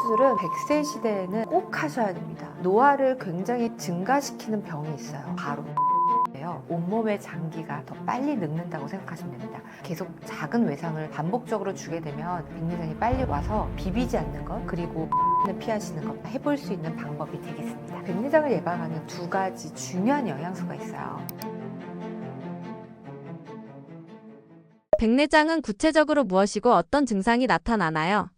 수술은 100세 시대에는 꼭 하셔야 됩니다. 노화를 굉장히 증가시키는 병이 있어요. 바로 온몸의 장기가 더 빨리 늙는다고 생각하시면 됩니다. 계속 작은 외상을 반복적으로 주게 되면 백내장이 빨리 와서 비비지 않는 것, 그리고 피하시는 것 해볼 수 있는 방법이 되겠습니다. 백내장을 예방하는 두 가지 중요한 영양소가 있어요. 백내장은 구체적으로 무엇이고 어떤 증상이 나타나나요?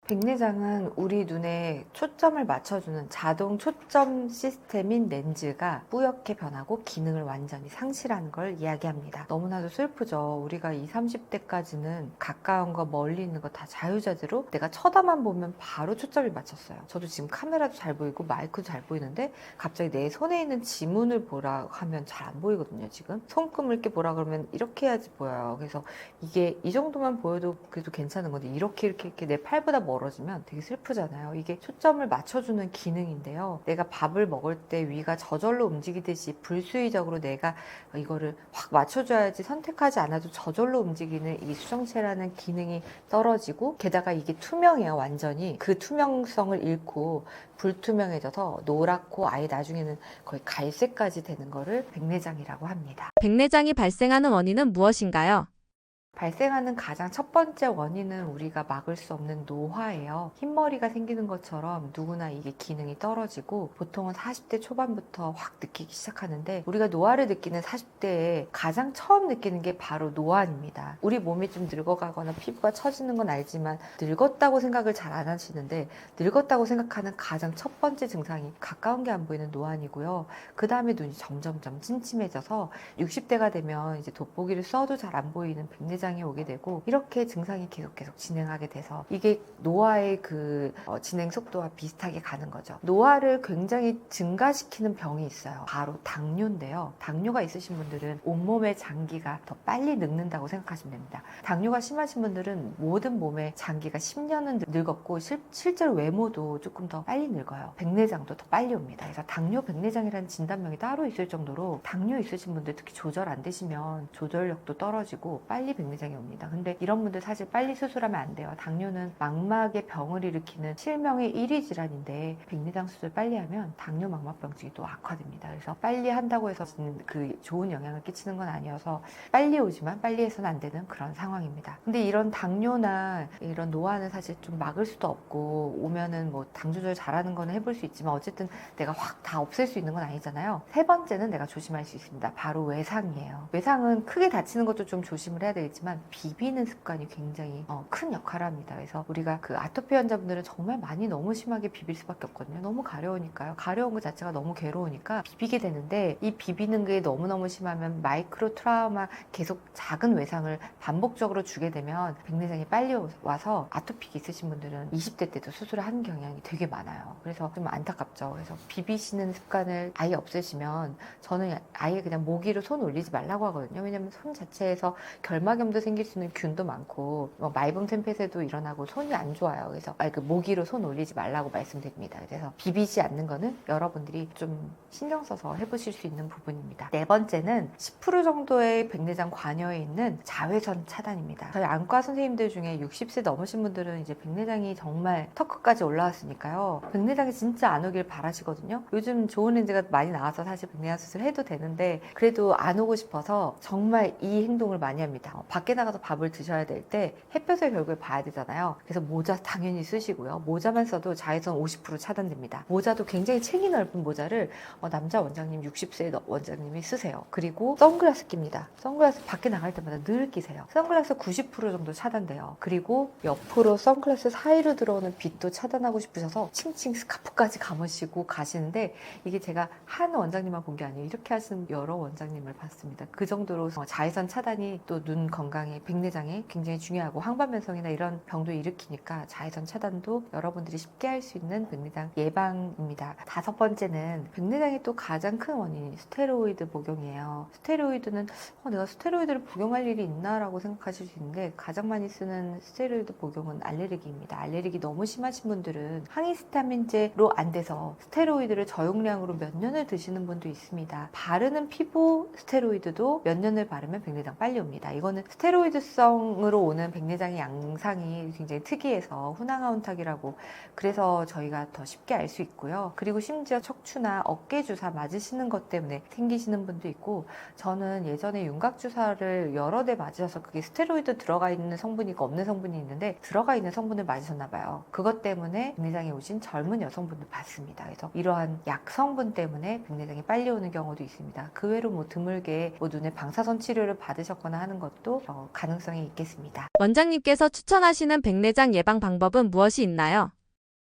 백내장은 우리 눈에 초점을 맞춰주는 자동 초점 시스템인 렌즈가 뿌옇게 변하고 기능을 완전히 상실하는 걸 이야기합니다. 너무나도 슬프죠. 우리가 20, 30대까지는 가까운 거 멀리 있는 거 다 자유자재로 내가 쳐다만 보면 바로 초점이 맞췄어요. 저도 지금 카메라도 잘 보이고 마이크도 잘 보이는데 갑자기 내 손에 있는 지문을 보라 하면 잘 안 보이거든요. 지금 손금을 이렇게 보라 그러면 이렇게 해야지 보여요. 그래서 이게 이 정도만 보여도 그래도 괜찮은 건데 이렇게 내 팔보다 멀어지면 되게 슬프잖아요. 이게 초점을 맞춰주는 기능인데요. 내가 밥을 먹을 때 위가 저절로 움직이듯이 불수의적으로 내가 이거를 확 맞춰줘야지 선택하지 않아도 저절로 움직이는 이 수정체라는 기능이 떨어지고, 게다가 이게 투명해요. 완전히 그 투명성을 잃고 불투명해져서 노랗고 아예 나중에는 거의 갈색까지 되는 거를 백내장이라고 합니다. 백내장이 발생하는 원인은 무엇인가요? 발생하는 가장 첫 번째 원인은 우리가 막을 수 없는 노화예요. 흰머리가 생기는 것처럼 누구나 이게 기능이 떨어지고 보통은 40대 초반부터 확 느끼기 시작하는데, 우리가 노화를 느끼는 40대에 가장 처음 느끼는 게 바로 노안입니다. 우리 몸이 좀 늙어가거나 피부가 처지는 건 알지만 늙었다고 생각을 잘 안 하시는데, 늙었다고 생각하는 가장 첫 번째 증상이 가까운 게 안 보이는 노안이고요. 그 다음에 눈이 점점점 침침해져서 60대가 되면 이제 돋보기를 써도 잘 안 보이는 백내장이 오게 되고, 이렇게 증상이 계속 진행하게 돼서 이게 노화의 진행 속도와 비슷하게 가는 거죠. 노화를 굉장히 증가시키는 병이 있어요. 바로 당뇨인데요. 당뇨가 있으신 분들은 온몸의 장기가 더 빨리 늙는다고 생각하시면 됩니다. 당뇨가 심하신 분들은 모든 몸의 장기가 10년은 늙었고 실제로 외모도 조금 더 빨리 늙어요. 백내장도 더 빨리 옵니다. 그래서 당뇨 백내장이라는 진단명이 따로 있을 정도로 당뇨 있으신 분들, 특히 조절 안 되시면 조절력도 떨어지고 빨리 백내장이 옵니다. 근데 이런 분들 사실 빨리 수술하면 안 돼요. 당뇨는 망막의 병을 일으키는 실명의 1위 질환인데 백내장 수술 빨리 하면 당뇨 망막병증이 또 악화됩니다. 그래서 빨리 한다고 해서 그 좋은 영향을 끼치는 건 아니어서 빨리 오지만 빨리 해서는 안 되는 그런 상황입니다. 근데 이런 당뇨나 이런 노화는 사실 좀 막을 수도 없고, 오면은 뭐 당 조절 잘하는 거는 해볼 수 있지만 어쨌든 내가 확 다 없앨 수 있는 건 아니잖아요. 세 번째는 내가 조심할 수 있습니다. 바로 외상이에요. 외상은 크게 다치는 것도 좀 조심을 해야 되겠지만 비비는 습관이 굉장히 큰 역할을 합니다. 그래서 우리가 그 아토피 환자분들은 정말 많이 너무 심하게 비빌 수밖에 없거든요. 너무 가려우니까요. 가려운 것 자체가 너무 괴로우니까 비비게 되는데, 이 비비는 게 너무너무 심하면 마이크로 트라우마, 계속 작은 외상을 반복적으로 주게 되면 백내장이 빨리 와서 아토피 있으신 분들은 20대 때도 수술을 하는 경향이 되게 많아요. 그래서 좀 안타깝죠. 그래서 비비시는 습관을 아예 없애시면, 저는 아예 그냥 모기로 손 올리지 말라고 하거든요. 왜냐면 손 자체에서 결막염도 생길 수 있는 균도 많고 말분 템펫에도 일어나고 손이 안 좋아요. 그래서 모기로 손 올리지 말라고 말씀드립니다. 그래서 비비지 않는 거는 여러분들이 좀 신경 써서 해보실 수 있는 부분입니다. 네 번째는 10% 정도의 백내장 관여에 있는 자외선 차단입니다. 저희 안과 선생님들 중에 60세 넘으신 분들은 이제 백내장이 정말 턱끝까지 올라왔으니까요. 백내장이 진짜 안 오길 바라시거든요. 요즘 좋은 렌즈가 많이 나와서 사실 백내장 수술 해도 되는데, 그래도 안 오고 싶어서 정말 이 행동을 많이 합니다. 밖에 나가서 밥을 드셔야 될 때 햇볕을 결국에 봐야 되잖아요. 그래서 모자 당연히 쓰시고요. 모자만 써도 자외선 50% 차단됩니다. 모자도 굉장히 챙이 넓은 모자를 남자 원장님, 60세 원장님이 쓰세요. 그리고 선글라스 낍니다. 선글라스 밖에 나갈 때마다 늘 끼세요. 선글라스 90% 정도 차단돼요. 그리고 옆으로 선글라스 사이로 들어오는 빛도 차단하고 싶으셔서 칭칭 스카프까지 감으시고 가시는데, 이게 제가 한 원장님만 본 게 아니에요. 이렇게 하시는 여러 원장님을 봤습니다. 그 정도로 자외선 차단이 또 눈 건강에, 백내장에 굉장히 중요하고, 황반변성이나 이런 병도 일으키니까 자외선 차단도 여러분들이 쉽게 할 수 있는 백내장 예방입니다. 다섯 번째는 백내장의 또 가장 큰 원인이 스테로이드 복용이에요. 스테로이드는 내가 스테로이드를 복용할 일이 있나라고 생각하실 수 있는데, 가장 많이 쓰는 스테로이드 복용은 알레르기입니다. 알레르기 너무 심하신 분들은 항히스타민제로 안 돼서 스테로이드를 저용량으로 몇 년을 드시는 분도 있습니다. 바르는 피부 스테로이드도 몇 년을 바르면 백내장 빨리 옵니다. 이거는 스테로이드성으로 오는 백내장의 양상이 굉장히 특이해서 후낭아운탁이라고 그래서 저희가 더 쉽게 알 수 있고요. 그리고 심지어 척추나 어깨 주사 맞으시는 것 때문에 생기시는 분도 있고, 저는 예전에 윤곽 주사를 여러 대 맞으셔서 그게 스테로이드 들어가 있는 성분이 있고 없는 성분이 있는데 들어가 있는 성분을 맞으셨나 봐요. 그것 때문에 백내장이 오신 젊은 여성분들 봤습니다. 그래서 이러한 약 성분 때문에 백내장이 빨리 오는 경우도 있습니다. 그 외로 뭐 드물게 뭐 눈에 방사선 치료를 받으셨거나 하는 것도 가능성이 있겠습니다. 원장님께서 추천하시는 백내장 예방 방법은 무엇이 있나요?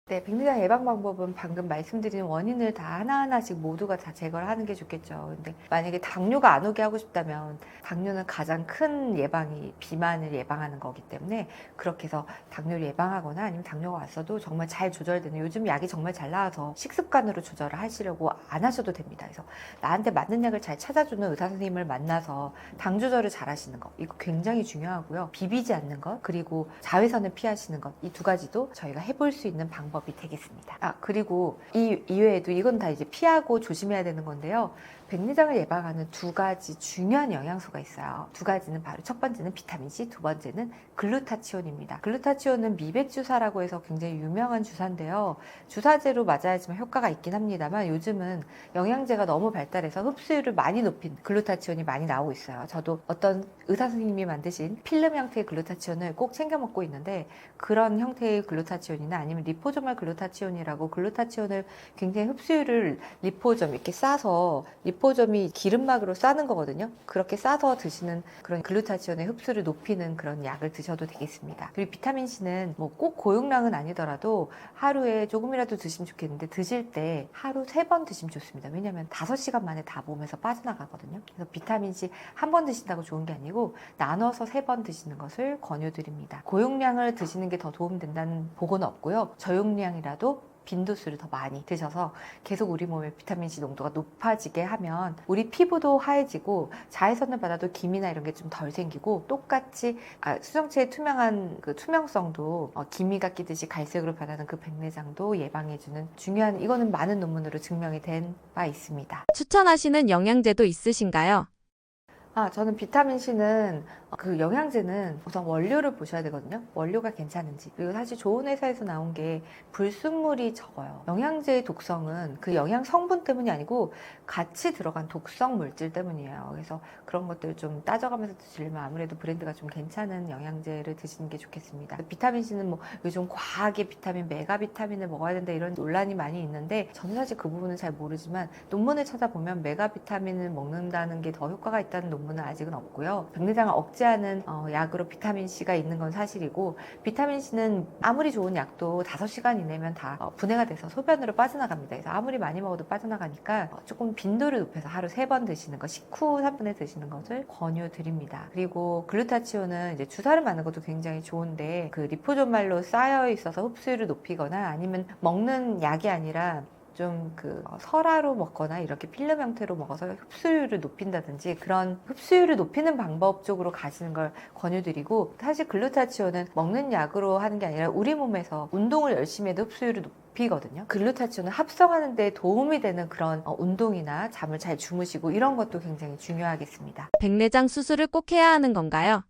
네, 백내장 예방 방법은 방금 말씀드린 원인을 다 하나하나씩 모두가 다 제거를 하는 게 좋겠죠. 근데 만약에 당뇨가 안 오게 하고 싶다면 당뇨는 가장 큰 예방이 비만을 예방하는 거기 때문에 그렇게 해서 당뇨를 예방하거나 아니면 당뇨가 왔어도 정말 잘 조절되는, 요즘 약이 정말 잘 나와서 식습관으로 조절을 하시려고 안 하셔도 됩니다. 그래서 나한테 맞는 약을 잘 찾아주는 의사 선생님을 만나서 당 조절을 잘 하시는 거, 이거 굉장히 중요하고요. 비비지 않는 것, 그리고 자외선을 피하시는 것, 이 두 가지도 저희가 해볼 수 있는 방법이 되겠습니다. 그리고 이외에도 이건 다 이제 피하고 조심해야 되는 건데요. 백내장을 예방하는 두 가지 중요한 영양소가 있어요. 두 가지는 바로 첫 번째는 비타민C, 두 번째는 글루타치온입니다. 글루타치온은 미백주사라고 해서 굉장히 유명한 주사인데요. 주사제로 맞아야지만 효과가 있긴 합니다만 요즘은 영양제가 너무 발달해서 흡수율을 많이 높인 글루타치온이 많이 나오고 있어요. 저도 어떤 의사 선생님이 만드신 필름 형태의 글루타치온을 꼭 챙겨 먹고 있는데, 그런 형태의 글루타치온이나 아니면 리포조말 글루타치온이라고 글루타치온을 굉장히 흡수율을 리포점 이렇게 싸서, 리포점이 기름막으로 싸는 거거든요. 그렇게 싸서 드시는 그런 글루타치온의 흡수를 높이는 그런 약을 드셔도 되겠습니다. 그리고 비타민C는 뭐 꼭 고용량은 아니더라도 하루에 조금이라도 드시면 좋겠는데, 드실 때 하루 3번 드시면 좋습니다. 왜냐하면 5시간 만에 다 몸에서 빠져나가거든요. 그래서 비타민C 한 번 드신다고 좋은 게 아니고 나눠서 3번 드시는 것을 권유드립니다. 고용량을 드시는 게 더 도움된다는 보고는 없고요. 저용량이라도 빈도수를 더 많이 드셔서 계속 우리 몸의 비타민C 농도가 높아지게 하면 우리 피부도 하얘지고 자외선을 받아도 기미나 이런 게 좀 덜 생기고, 똑같이 수정체의 투명한 그 투명성도 기미가 끼듯이 갈색으로 변하는 그 백내장도 예방해주는 중요한, 이거는 많은 논문으로 증명이 된 바 있습니다. 추천하시는 영양제도 있으신가요? 저는 비타민C는 그 영양제는 우선 원료를 보셔야 되거든요. 원료가 괜찮은지. 그리고 사실 좋은 회사에서 나온 게 불순물이 적어요. 영양제의 독성은 그 영양 성분 때문이 아니고 같이 들어간 독성 물질 때문이에요. 그래서 그런 것들을 좀 따져가면서 드시려면 아무래도 브랜드가 좀 괜찮은 영양제를 드시는 게 좋겠습니다. 비타민C는 뭐 요즘 과하게 비타민, 메가 비타민을 먹어야 된다 이런 논란이 많이 있는데, 저는 사실 그 부분은 잘 모르지만 논문을 찾아보면 메가 비타민을 먹는다는 게 더 효과가 있다는 논문은 아직은 없고요. 백내장을 억제하는 약으로 비타민C가 있는 건 사실이고, 비타민C는 아무리 좋은 약도 5시간 이내면 다 분해가 돼서 소변으로 빠져나갑니다. 그래서 아무리 많이 먹어도 빠져나가니까 조금 빈도를 높여서 하루 3번 드시는 거, 식후 3분에 드시는 것을 권유드립니다. 그리고 글루타치온은 이제 주사를 맞는 것도 굉장히 좋은데, 그 리포조말로 쌓여 있어서 흡수율을 높이거나 아니면 먹는 약이 아니라 좀 설화로 먹거나 이렇게 필름 형태로 먹어서 흡수율을 높인다든지 그런 흡수율을 높이는 방법 쪽으로 가시는 걸 권유드리고, 사실 글루타치온은 먹는 약으로 하는 게 아니라 우리 몸에서 운동을 열심히 해도 흡수율을 높이거든요. 글루타치온을 합성하는 데 도움이 되는 그런 운동이나 잠을 잘 주무시고 이런 것도 굉장히 중요하겠습니다. 백내장 수술을 꼭 해야 하는 건가요?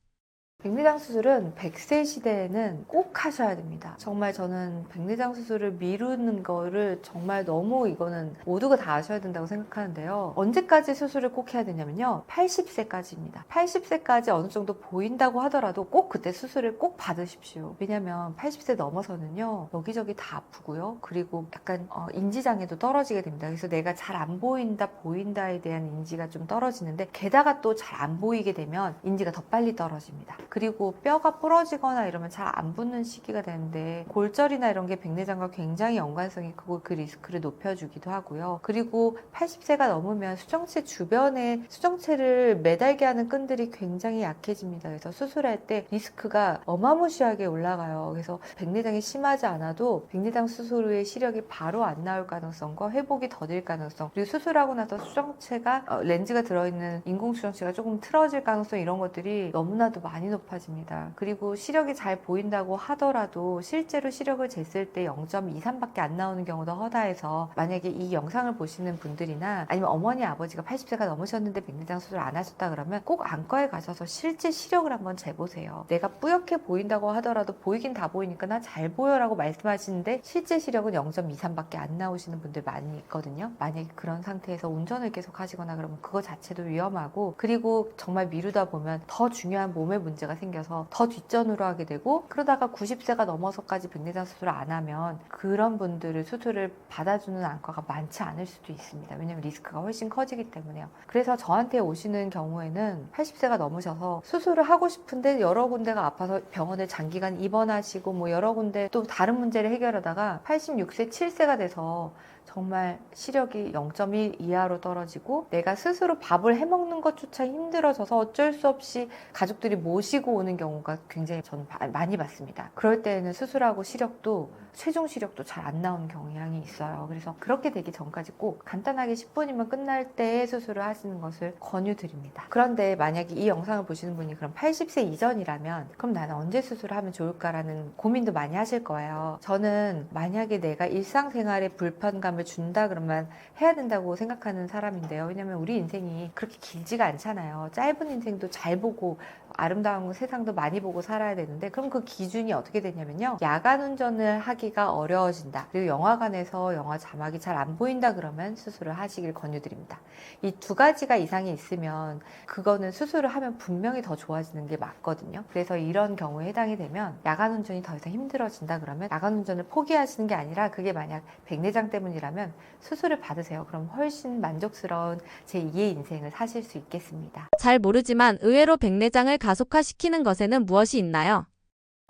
백내장 수술은 100세 시대에는 꼭 하셔야 됩니다. 정말 저는 백내장 수술을 미루는 거를 정말 너무, 이거는 모두가 다 아셔야 된다고 생각하는데요. 언제까지 수술을 꼭 해야 되냐면요, 80세까지입니다. 80세까지 어느 정도 보인다고 하더라도 꼭 그때 수술을 꼭 받으십시오. 왜냐면 80세 넘어서는요, 여기저기 다 아프고요. 그리고 약간 인지장애도 떨어지게 됩니다. 그래서 내가 잘 안 보인다, 보인다에 대한 인지가 좀 떨어지는데, 게다가 또 잘 안 보이게 되면 인지가 더 빨리 떨어집니다. 그리고 뼈가 부러지거나 이러면 잘 안 붙는 시기가 되는데, 골절이나 이런 게 백내장과 굉장히 연관성이 크고 그 리스크를 높여주기도 하고요. 그리고 80세가 넘으면 수정체 주변에 수정체를 매달게 하는 끈들이 굉장히 약해집니다. 그래서 수술할 때 리스크가 어마무시하게 올라가요. 그래서 백내장이 심하지 않아도 백내장 수술 후에 시력이 바로 안 나올 가능성과 회복이 더딜 가능성, 그리고 수술하고 나서 수정체가 렌즈가 들어있는 인공수정체가 조금 틀어질 가능성, 이런 것들이 너무나도 많이 높습니다. 높아집니다. 그리고 시력이 잘 보인다고 하더라도 실제로 시력을 쟀을 때 0.23밖에 안 나오는 경우도 허다해서 만약에 이 영상을 보시는 분들이나 아니면 어머니 아버지가 80세가 넘으셨는데 백내장 수술 안 하셨다 그러면 꼭 안과에 가셔서 실제 시력을 한번 재보세요. 내가 뿌옇게 보인다고 하더라도 보이긴 다 보이니까 나 잘 보여라고 말씀하시는데 실제 시력은 0.23밖에 안 나오시는 분들 많이 있거든요. 만약에 그런 상태에서 운전을 계속 하시거나 그러면 그거 자체도 위험하고, 그리고 정말 미루다 보면 더 중요한 몸에 문제가 생겨서 더 뒷전으로 하게 되고, 그러다가 90세가 넘어서까지 백내장 수술을 안 하면 그런 분들을 수술을 받아주는 안과가 많지 않을 수도 있습니다. 왜냐면 리스크가 훨씬 커지기 때문에요. 그래서 저한테 오시는 경우에는 80세가 넘으셔서 수술을 하고 싶은데 여러 군데가 아파서 병원에 장기간 입원하시고 뭐 여러 군데 또 다른 문제를 해결하다가 86세, 7세가 돼서 정말 시력이 0.1 이하로 떨어지고 내가 스스로 밥을 해먹는 것조차 힘들어져서 어쩔 수 없이 가족들이 모시고 오는 경우가 굉장히 저는 많이 봤습니다. 그럴 때에는 수술하고 시력도 최종 시력도 잘 안 나오는 경향이 있어요. 그래서 그렇게 되기 전까지 꼭 간단하게 10분이면 끝날 때에 수술을 하시는 것을 권유드립니다. 그런데 만약에 이 영상을 보시는 분이 그럼 80세 이전이라면 그럼 나는 언제 수술을 하면 좋을까라는 고민도 많이 하실 거예요. 저는 만약에 내가 일상생활에 불편감을 준다 그러면 해야 된다고 생각하는 사람인데요. 왜냐면 우리 인생이 그렇게 길지가 않잖아요. 짧은 인생도 잘 보고 아름다운 세상도 많이 보고 살아야 되는데, 그럼 그 기준이 어떻게 되냐면요, 야간 운전을 하기가 어려워진다, 그리고 영화관에서 영화 자막이 잘 안 보인다 그러면 수술을 하시길 권유드립니다. 이 두 가지가 이상이 있으면 그거는 수술을 하면 분명히 더 좋아지는 게 맞거든요. 그래서 이런 경우에 해당이 되면 야간 운전이 더 이상 힘들어진다 그러면 야간 운전을 포기하시는 게 아니라, 그게 만약 백내장 때문이라면 수술을 받으세요. 그럼 훨씬 만족스러운 제2의 인생을 사실 수 있겠습니다. 잘 모르지만 의외로 백내장을 가속화시키는 것에는 무엇이 있나요?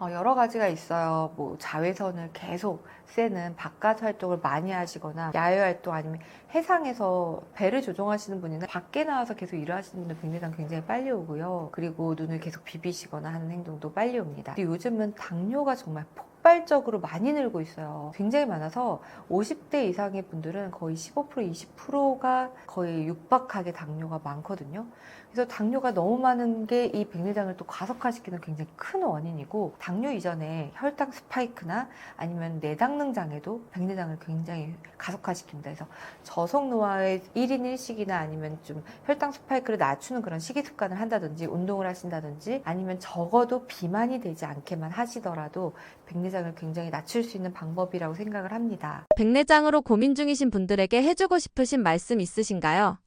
여러 가지가 있어요. 뭐 자외선을 계속 쐬는 바깥 활동을 많이 하시거나 야외 활동, 아니면 해상에서 배를 조종하시는 분이나 밖에 나와서 계속 일을 하시는 분들 백내장 굉장히 빨리 오고요. 그리고 눈을 계속 비비시거나 하는 행동도 빨리 옵니다. 그리고 요즘은 당뇨가 정말 폭발적으로 많이 늘고 있어요. 굉장히 많아서 50대 이상의 분들은 거의 15%, 20%가 거의 육박하게 당뇨가 많거든요. 그래서 당뇨가 너무 많은 게 이 백내장을 또 가속화시키는 굉장히 큰 원인이고, 당뇨 이전에 혈당 스파이크나 아니면 내당능 장애도 백내장을 굉장히 가속화시킵니다. 그래서 저속노화의 1인 1식이나 아니면 좀 혈당 스파이크를 낮추는 그런 식이 습관을 한다든지 운동을 하신다든지, 아니면 적어도 비만이 되지 않게만 하시더라도 백내장을 굉장히 낮출 수 있는 방법이라고 생각을 합니다. 백내장으로 고민 중이신 분들에게 해주고 싶으신 말씀 있으신가요?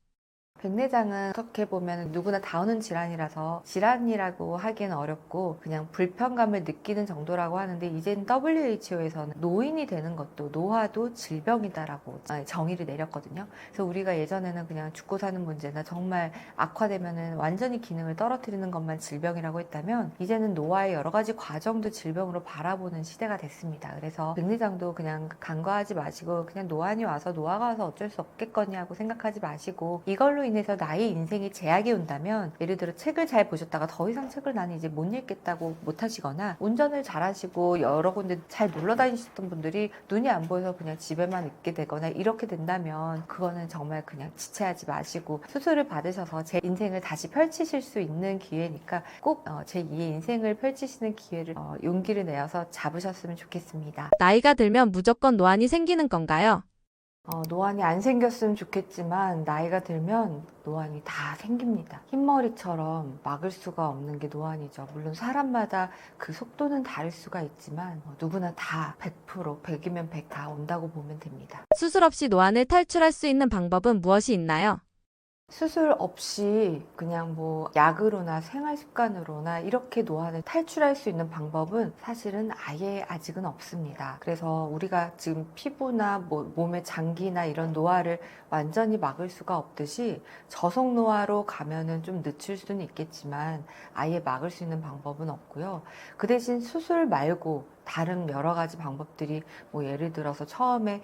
백내장은 어떻게 보면 누구나 다 오는 질환이라서 질환이라고 하기는 어렵고 그냥 불편감을 느끼는 정도라고 하는데, 이젠 WHO에서는 노인이 되는 것도 노화도 질병이다라고 정의를 내렸거든요. 그래서 우리가 예전에는 그냥 죽고 사는 문제나 정말 악화되면은 완전히 기능을 떨어뜨리는 것만 질병이라고 했다면, 이제는 노화의 여러 가지 과정도 질병으로 바라보는 시대가 됐습니다. 그래서 백내장도 그냥 간과하지 마시고, 그냥 노안이 와서 노화가 와서 어쩔 수 없겠거니 하고 생각하지 마시고, 이걸로 인해서 나의 인생에 제약이 온다면, 예를 들어 책을 잘 보셨다가 더 이상 책을 나는 이제 못 읽겠다고 못 하시거나, 운전을 잘 하시고 여러 군데 잘 놀러 다니셨던 분들이 눈이 안 보여서 그냥 집에만 있게 되거나 이렇게 된다면, 그거는 정말 그냥 지체하지 마시고 수술을 받으셔서 제 인생을 다시 펼치실 수 있는 기회니까 꼭 제2의 인생을 펼치시는 기회를 용기를 내어서 잡으셨으면 좋겠습니다. 나이가 들면 무조건 노안이 생기는 건가요? 노안이 안 생겼으면 좋겠지만 나이가 들면 노안이 다 생깁니다. 흰머리처럼 막을 수가 없는 게 노안이죠. 물론 사람마다 그 속도는 다를 수가 있지만 누구나 다 100%, 100이면 100 다 온다고 보면 됩니다. 수술 없이 노안을 탈출할 수 있는 방법은 무엇이 있나요? 수술 없이 그냥 뭐 약으로나 생활 습관으로나 이렇게 노안을 탈출할 수 있는 방법은 사실은 아예 아직은 없습니다. 그래서 우리가 지금 피부나 뭐 몸의 장기나 이런 노화를 완전히 막을 수가 없듯이, 저속 노화로 가면은 좀 늦출 수는 있겠지만 아예 막을 수 있는 방법은 없고요. 그 대신 수술 말고 다른 여러 가지 방법들이 뭐 예를 들어서 처음에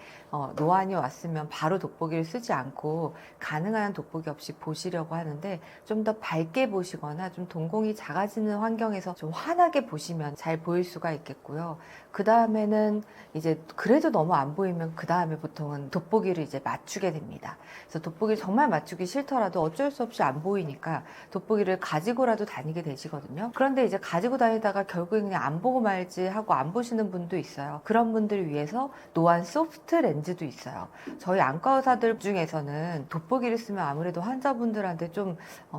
노안이 왔으면 바로 돋보기를 쓰지 않고 가능한 돋보기 없이 보시려고 하는데 좀 더 밝게 보시거나 좀 동공이 작아지는 환경에서 좀 환하게 보시면 잘 보일 수가 있겠고요. 그 다음에는 이제 그래도 너무 안 보이면 그 다음에 보통은 돋보기를 이제 맞추게 됩니다. 그래서 돋보기를 정말 맞추기 싫더라도 어쩔 수 없이 안 보이니까 돋보기를 가지고라도 다니게 되시거든요. 그런데 이제 가지고 다니다가 결국에 그냥 안 보고 말지 하고 안 보시는 분도 있어요. 그런 분들을 위해서 노안 소프트 렌즈도 있어요. 저희 안과 의사들 중에서는 돋보기를 쓰면 아무래도 환자분들한테 좀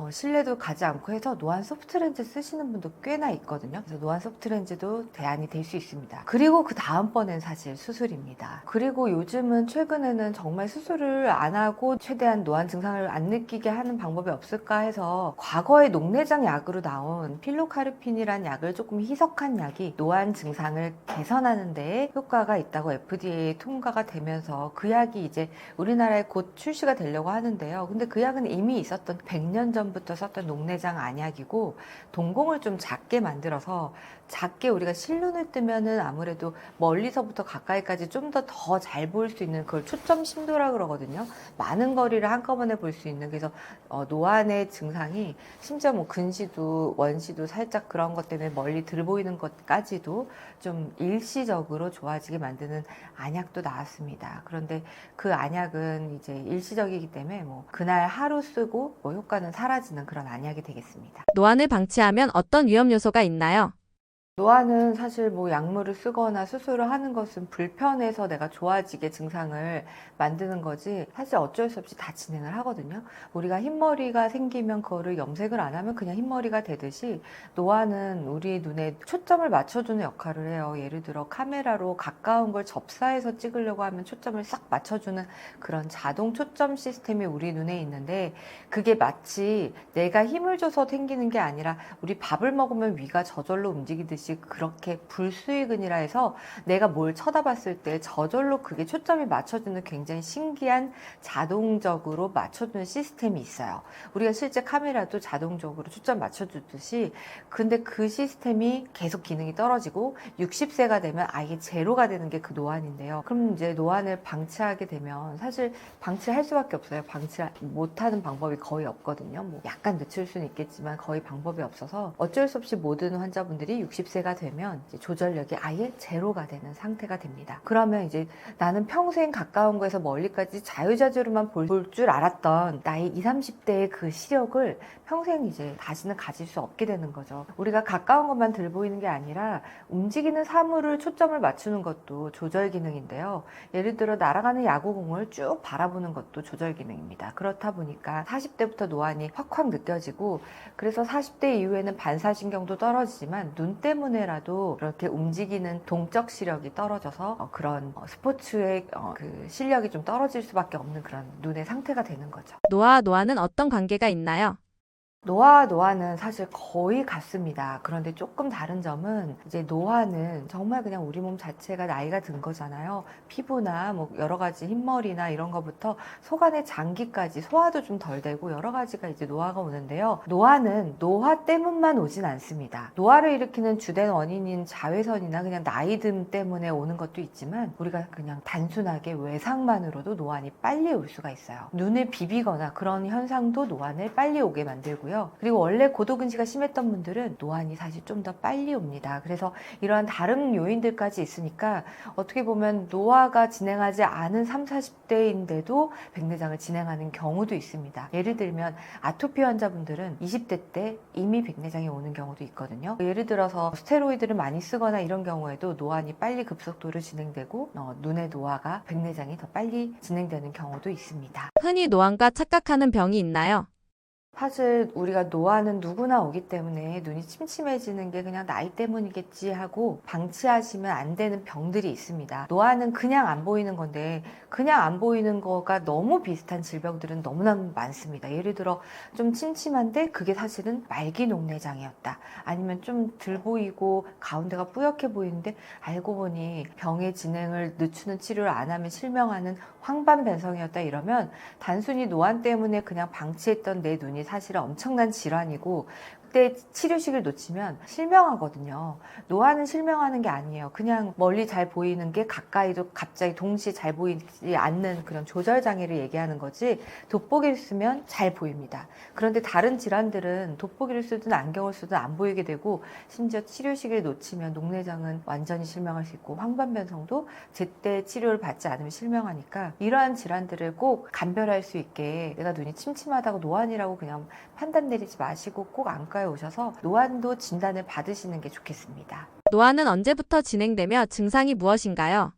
신뢰도 가지 않고 해서 노안 소프트 렌즈 쓰시는 분도 꽤나 있거든요. 그래서 노안 소프트 렌즈도 대안이 될 수 있습니다. 그리고 그 다음번엔 사실 수술입니다. 그리고 요즘은 최근에는 정말 수술을 안 하고 최대한 노안 증상을 안 느끼게 하는 방법이 없을까 해서 과거에 녹내장 약으로 나온 필로카르핀이라는 약을 조금 희석한 약이 노안 증상을 개선하는 데에 효과가 있다고 FDA 통과가 되면서 그 약이 이제 우리나라에 곧 출시가 되려고 하는데요. 근데 그 약은 이미 있었던 100년 전부터 썼던 녹내장 안약이고 동공을 좀 작게 만들어서 작게 우리가 실눈을 뜨면은 아무래도 멀리서부터 가까이까지 좀 더 잘 보일 수 있는 그걸 초점 심도라 그러거든요. 많은 거리를 한꺼번에 볼 수 있는. 그래서 노안의 증상이 심지어 뭐 근시도 원시도 살짝 그런 것 때문에 멀리 들 보이는 것까지도 좀 일시적으로 좋아지게 만드는 안약도 나왔습니다. 그런데 그 안약은 이제 일시적이기 때문에 뭐 그날 하루 쓰고 뭐 효과는 사라지는 그런 안약이 되겠습니다. 노안을 방치하면 어떤 위험 요소가 있나요? 노안은 사실 뭐 약물을 쓰거나 수술을 하는 것은 불편해서 내가 좋아지게 증상을 만드는 거지 사실 어쩔 수 없이 다 진행을 하거든요. 우리가 흰머리가 생기면 그거를 염색을 안 하면 그냥 흰머리가 되듯이 노안은 우리 눈에 초점을 맞춰주는 역할을 해요. 예를 들어 카메라로 가까운 걸 접사해서 찍으려고 하면 초점을 싹 맞춰주는 그런 자동 초점 시스템이 우리 눈에 있는데 그게 마치 내가 힘을 줘서 생기는 게 아니라 우리 밥을 먹으면 위가 저절로 움직이듯이 그렇게 불수의근이라 해서 내가 뭘 쳐다봤을 때 저절로 그게 초점이 맞춰주는 굉장히 신기한 자동적으로 맞춰주는 시스템이 있어요. 우리가 실제 카메라도 자동적으로 초점 맞춰주듯이 근데 그 시스템이 계속 기능이 떨어지고 60세가 되면 아예 제로가 되는 게 그 노안인데요. 그럼 이제 노안을 방치하게 되면 사실 방치할 수밖에 없어요. 방치 못하는 방법이 거의 없거든요. 뭐 약간 늦출 수는 있겠지만 거의 방법이 없어서 어쩔 수 없이 모든 환자분들이 60세가 되면 이제 조절력이 아예 제로가 되는 상태가 됩니다. 그러면 이제 나는 평생 가까운 거에서 멀리까지 자유자재로만 볼 줄 알았던 나이 20, 30대의 그 시력을 평생 이제 다시는 가질 수 없게 되는 거죠. 우리가 가까운 것만 들 보이는 게 아니라 움직이는 사물을 초점을 맞추는 것도 조절 기능인데요. 예를 들어 날아가는 야구공을 쭉 바라보는 것도 조절 기능입니다. 그렇다 보니까 40대부터 노안이 확확 느껴지고 그래서 40대 이후에는 반사신경도 떨어지지만 눈 때문에라도 그렇게 움직이는 동적 시력이 떨어져서 그런 스포츠의 그 실력이 좀 떨어질 수밖에 없는 그런 눈의 상태가 되는 거죠. 노화와 노안은 어떤 관계가 있나요? 노화는 사실 거의 같습니다. 그런데 조금 다른 점은 이제 노화는 정말 그냥 우리 몸 자체가 나이가 든 거잖아요. 피부나 뭐 여러 가지 흰머리나 이런 거부터 속안의 장기까지 소화도 좀 덜 되고 여러 가지가 이제 노화가 오는데요. 노화는 노화 때문만 오진 않습니다. 노화를 일으키는 주된 원인인 자외선이나 그냥 나이듦 때문에 오는 것도 있지만 우리가 그냥 단순하게 외상만으로도 노안이 빨리 올 수가 있어요. 눈을 비비거나 그런 현상도 노안을 빨리 오게 만들고요. 그리고 원래 고도근시가 심했던 분들은 노안이 사실 좀 더 빨리 옵니다. 그래서 이러한 다른 요인들까지 있으니까 어떻게 보면 노화가 진행하지 않은 30, 40대인데도 백내장을 진행하는 경우도 있습니다. 예를 들면 아토피 환자분들은 20대 때 이미 백내장이 오는 경우도 있거든요. 예를 들어서 스테로이드를 많이 쓰거나 이런 경우에도 노안이 빨리 급속도로 진행되고 눈의 노화가 백내장이 더 빨리 진행되는 경우도 있습니다. 흔히 노안과 착각하는 병이 있나요? 사실 우리가 노안은 누구나 오기 때문에 눈이 침침해지는 게 그냥 나이 때문이겠지 하고 방치하시면 안 되는 병들이 있습니다. 노안은 그냥 안 보이는 건데 그냥 안 보이는 거가 너무 비슷한 질병들은 너무나 많습니다. 예를 들어 좀 침침한데 그게 사실은 말기 녹내장이었다. 아니면 좀 덜 보이고 가운데가 뿌옇게 보이는데 알고 보니 병의 진행을 늦추는 치료를 안 하면 실명하는 황반변성이었다 이러면 단순히 노안 때문에 그냥 방치했던 내 눈이 사실은 엄청난 질환이고 이때 치료식을 놓치면 실명하거든요. 노화는 실명하는 게 아니에요. 그냥 멀리 잘 보이는 게 가까이도 갑자기 동시에 잘 보이지 않는 그런 조절장애를 얘기하는 거지, 돋보기를 쓰면 잘 보입니다. 그런데 다른 질환들은 돋보기를 쓰든 안경을 쓰든 안 보이게 되고, 심지어 치료식을 놓치면 녹내장은 완전히 실명할 수 있고, 황반변성도 제때 치료를 받지 않으면 실명하니까, 이러한 질환들을 꼭 감별할 수 있게, 내가 눈이 침침하다고 노안이라고 그냥 판단 내리지 마시고 꼭 안과에 오셔서 노안도 진단을 받으시는 게 좋겠습니다. 노안은 언제부터 진행되며 증상이 무엇인가요?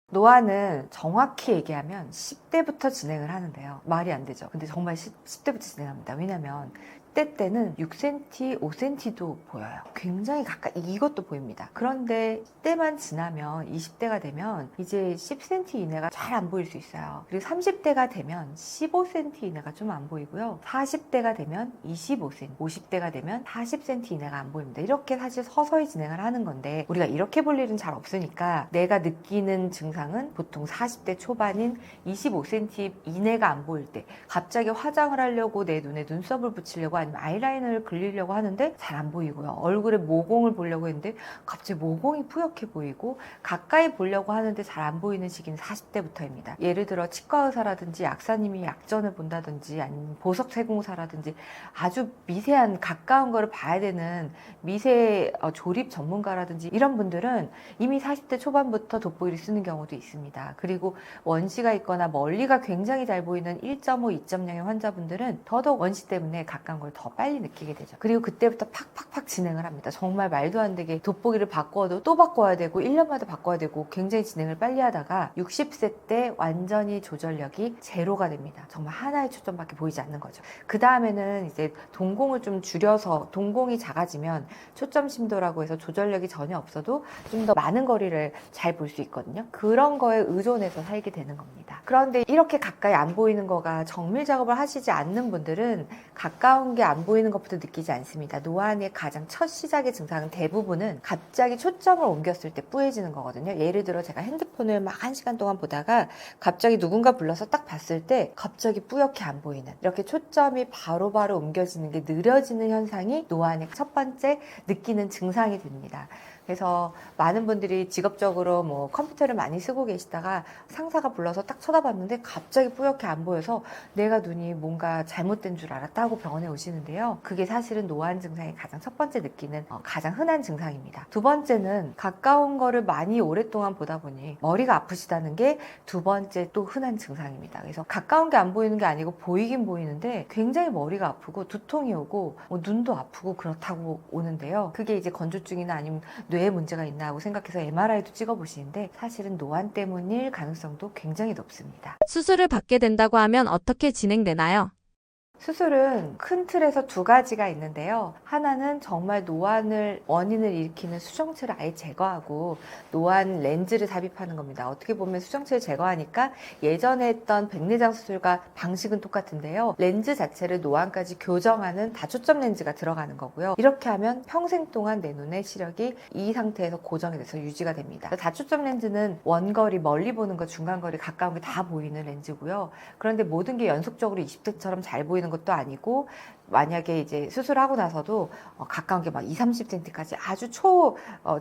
노안은 정확히 얘기하면 10대부터 진행을 하는데요. 말이 안 되죠. 근데 정말 10대부터 진행합니다. 왜냐면 때는 6cm, 5cm도 보여요. 굉장히 가까이 이것도 보입니다. 그런데 10대만 지나면 20대가 되면 이제 10cm 이내가 잘 안 보일 수 있어요. 그리고 30대가 되면 15cm 이내가 좀 안 보이고요. 40대가 되면 25cm, 50대가 되면 40cm 이내가 안 보입니다. 이렇게 사실 서서히 진행을 하는 건데, 우리가 이렇게 볼 일은 잘 없으니까 내가 느끼는 증상은 보통 40대 초반인 25cm 이내가 안 보일 때, 갑자기 화장을 하려고 내 눈에 눈썹을 붙이려고 아니면 아이라인을 그리려고 하는데 잘 안 보이고요. 얼굴에 모공을 보려고 했는데 갑자기 모공이 뿌옇게 보이고, 가까이 보려고 하는데 잘 안 보이는 시기는 40대부터입니다. 예를 들어 치과 의사라든지 약사님이 약전을 본다든지 아니면 보석 세공사라든지 아주 미세한 가까운 거를 봐야 되는 미세 조립 전문가라든지 이런 분들은 이미 40대 초반부터 돋보기를 쓰는 경우도 있습니다. 그리고 원시가 있거나 멀리가 굉장히 잘 보이는 1.5, 2.0의 환자분들은 더더욱 원시 때문에 가까운 걸 더 빨리 느끼게 되죠. 그리고 그때부터 팍팍팍 진행을 합니다. 정말 말도 안 되게 돋보기를 바꿔도 또 바꿔야 되고 1년마다 바꿔야 되고 굉장히 진행을 빨리 하다가 60세 때 완전히 조절력이 제로가 됩니다. 정말 하나의 초점밖에 보이지 않는 거죠. 그 다음에는 이제 동공을 좀 줄여서, 동공이 작아지면 초점 심도라고 해서 조절력이 전혀 없어도 좀 더 많은 거리를 잘 볼 수 있거든요. 그런 거에 의존해서 살게 되는 겁니다. 그런데 이렇게 가까이 안 보이는 거가 정밀 작업을 하시지 않는 분들은 가까운 게 안 보이는 것부터 느끼지 않습니다. 노안의 가장 첫 시작의 증상은 대부분은 갑자기 초점을 옮겼을 때 뿌얘지는 거거든요. 예를 들어 제가 핸드폰을 막 1시간 동안 보다가 갑자기 누군가 불러서 딱 봤을 때 갑자기 뿌옇게 안 보이는, 이렇게 초점이 바로바로 옮겨지는 게 느려지는 현상이 노안의 첫 번째 느끼는 증상이 됩니다. 그래서 많은 분들이 직업적으로 뭐 컴퓨터를 많이 쓰고 계시다가 상사가 불러서 딱 쳐다봤는데 갑자기 뿌옇게 안 보여서 내가 눈이 뭔가 잘못된 줄 알았다고 병원에 오시는데요. 그게 사실은 노안 증상의 가장 첫 번째 느끼는 가장 흔한 증상입니다. 두 번째는 가까운 거를 많이 오랫동안 보다 보니 머리가 아프시다는 게 두 번째 또 흔한 증상입니다. 그래서 가까운 게 안 보이는 게 아니고 보이긴 보이는데 굉장히 머리가 아프고 두통이 오고 눈도 아프고 그렇다고 오는데요. 그게 이제 건조증이나 아니면 뇌에 문제가 있나 하고 생각해서 MRI도 찍어보시는데 사실은 노안 때문일 가능성도 굉장히 높습니다. 수술을 받게 된다고 하면 어떻게 진행되나요? 수술은 큰 틀에서 두 가지가 있는데요. 하나는 정말 노안을 원인을 일으키는 수정체를 아예 제거하고 노안 렌즈를 삽입하는 겁니다. 어떻게 보면 수정체를 제거하니까 예전에 했던 백내장 수술과 방식은 똑같은데요. 렌즈 자체를 노안까지 교정하는 다초점 렌즈가 들어가는 거고요. 이렇게 하면 평생 동안 내 눈의 시력이 이 상태에서 고정이 돼서 유지가 됩니다. 다초점 렌즈는 원거리, 멀리 보는 거, 중간거리, 가까운 게 다 보이는 렌즈고요. 그런데 모든 게 연속적으로 20대처럼 잘 보이는 것도 아니고, 만약에 이제 수술하고 나서도 가까운 게 막 20, 30cm까지 아주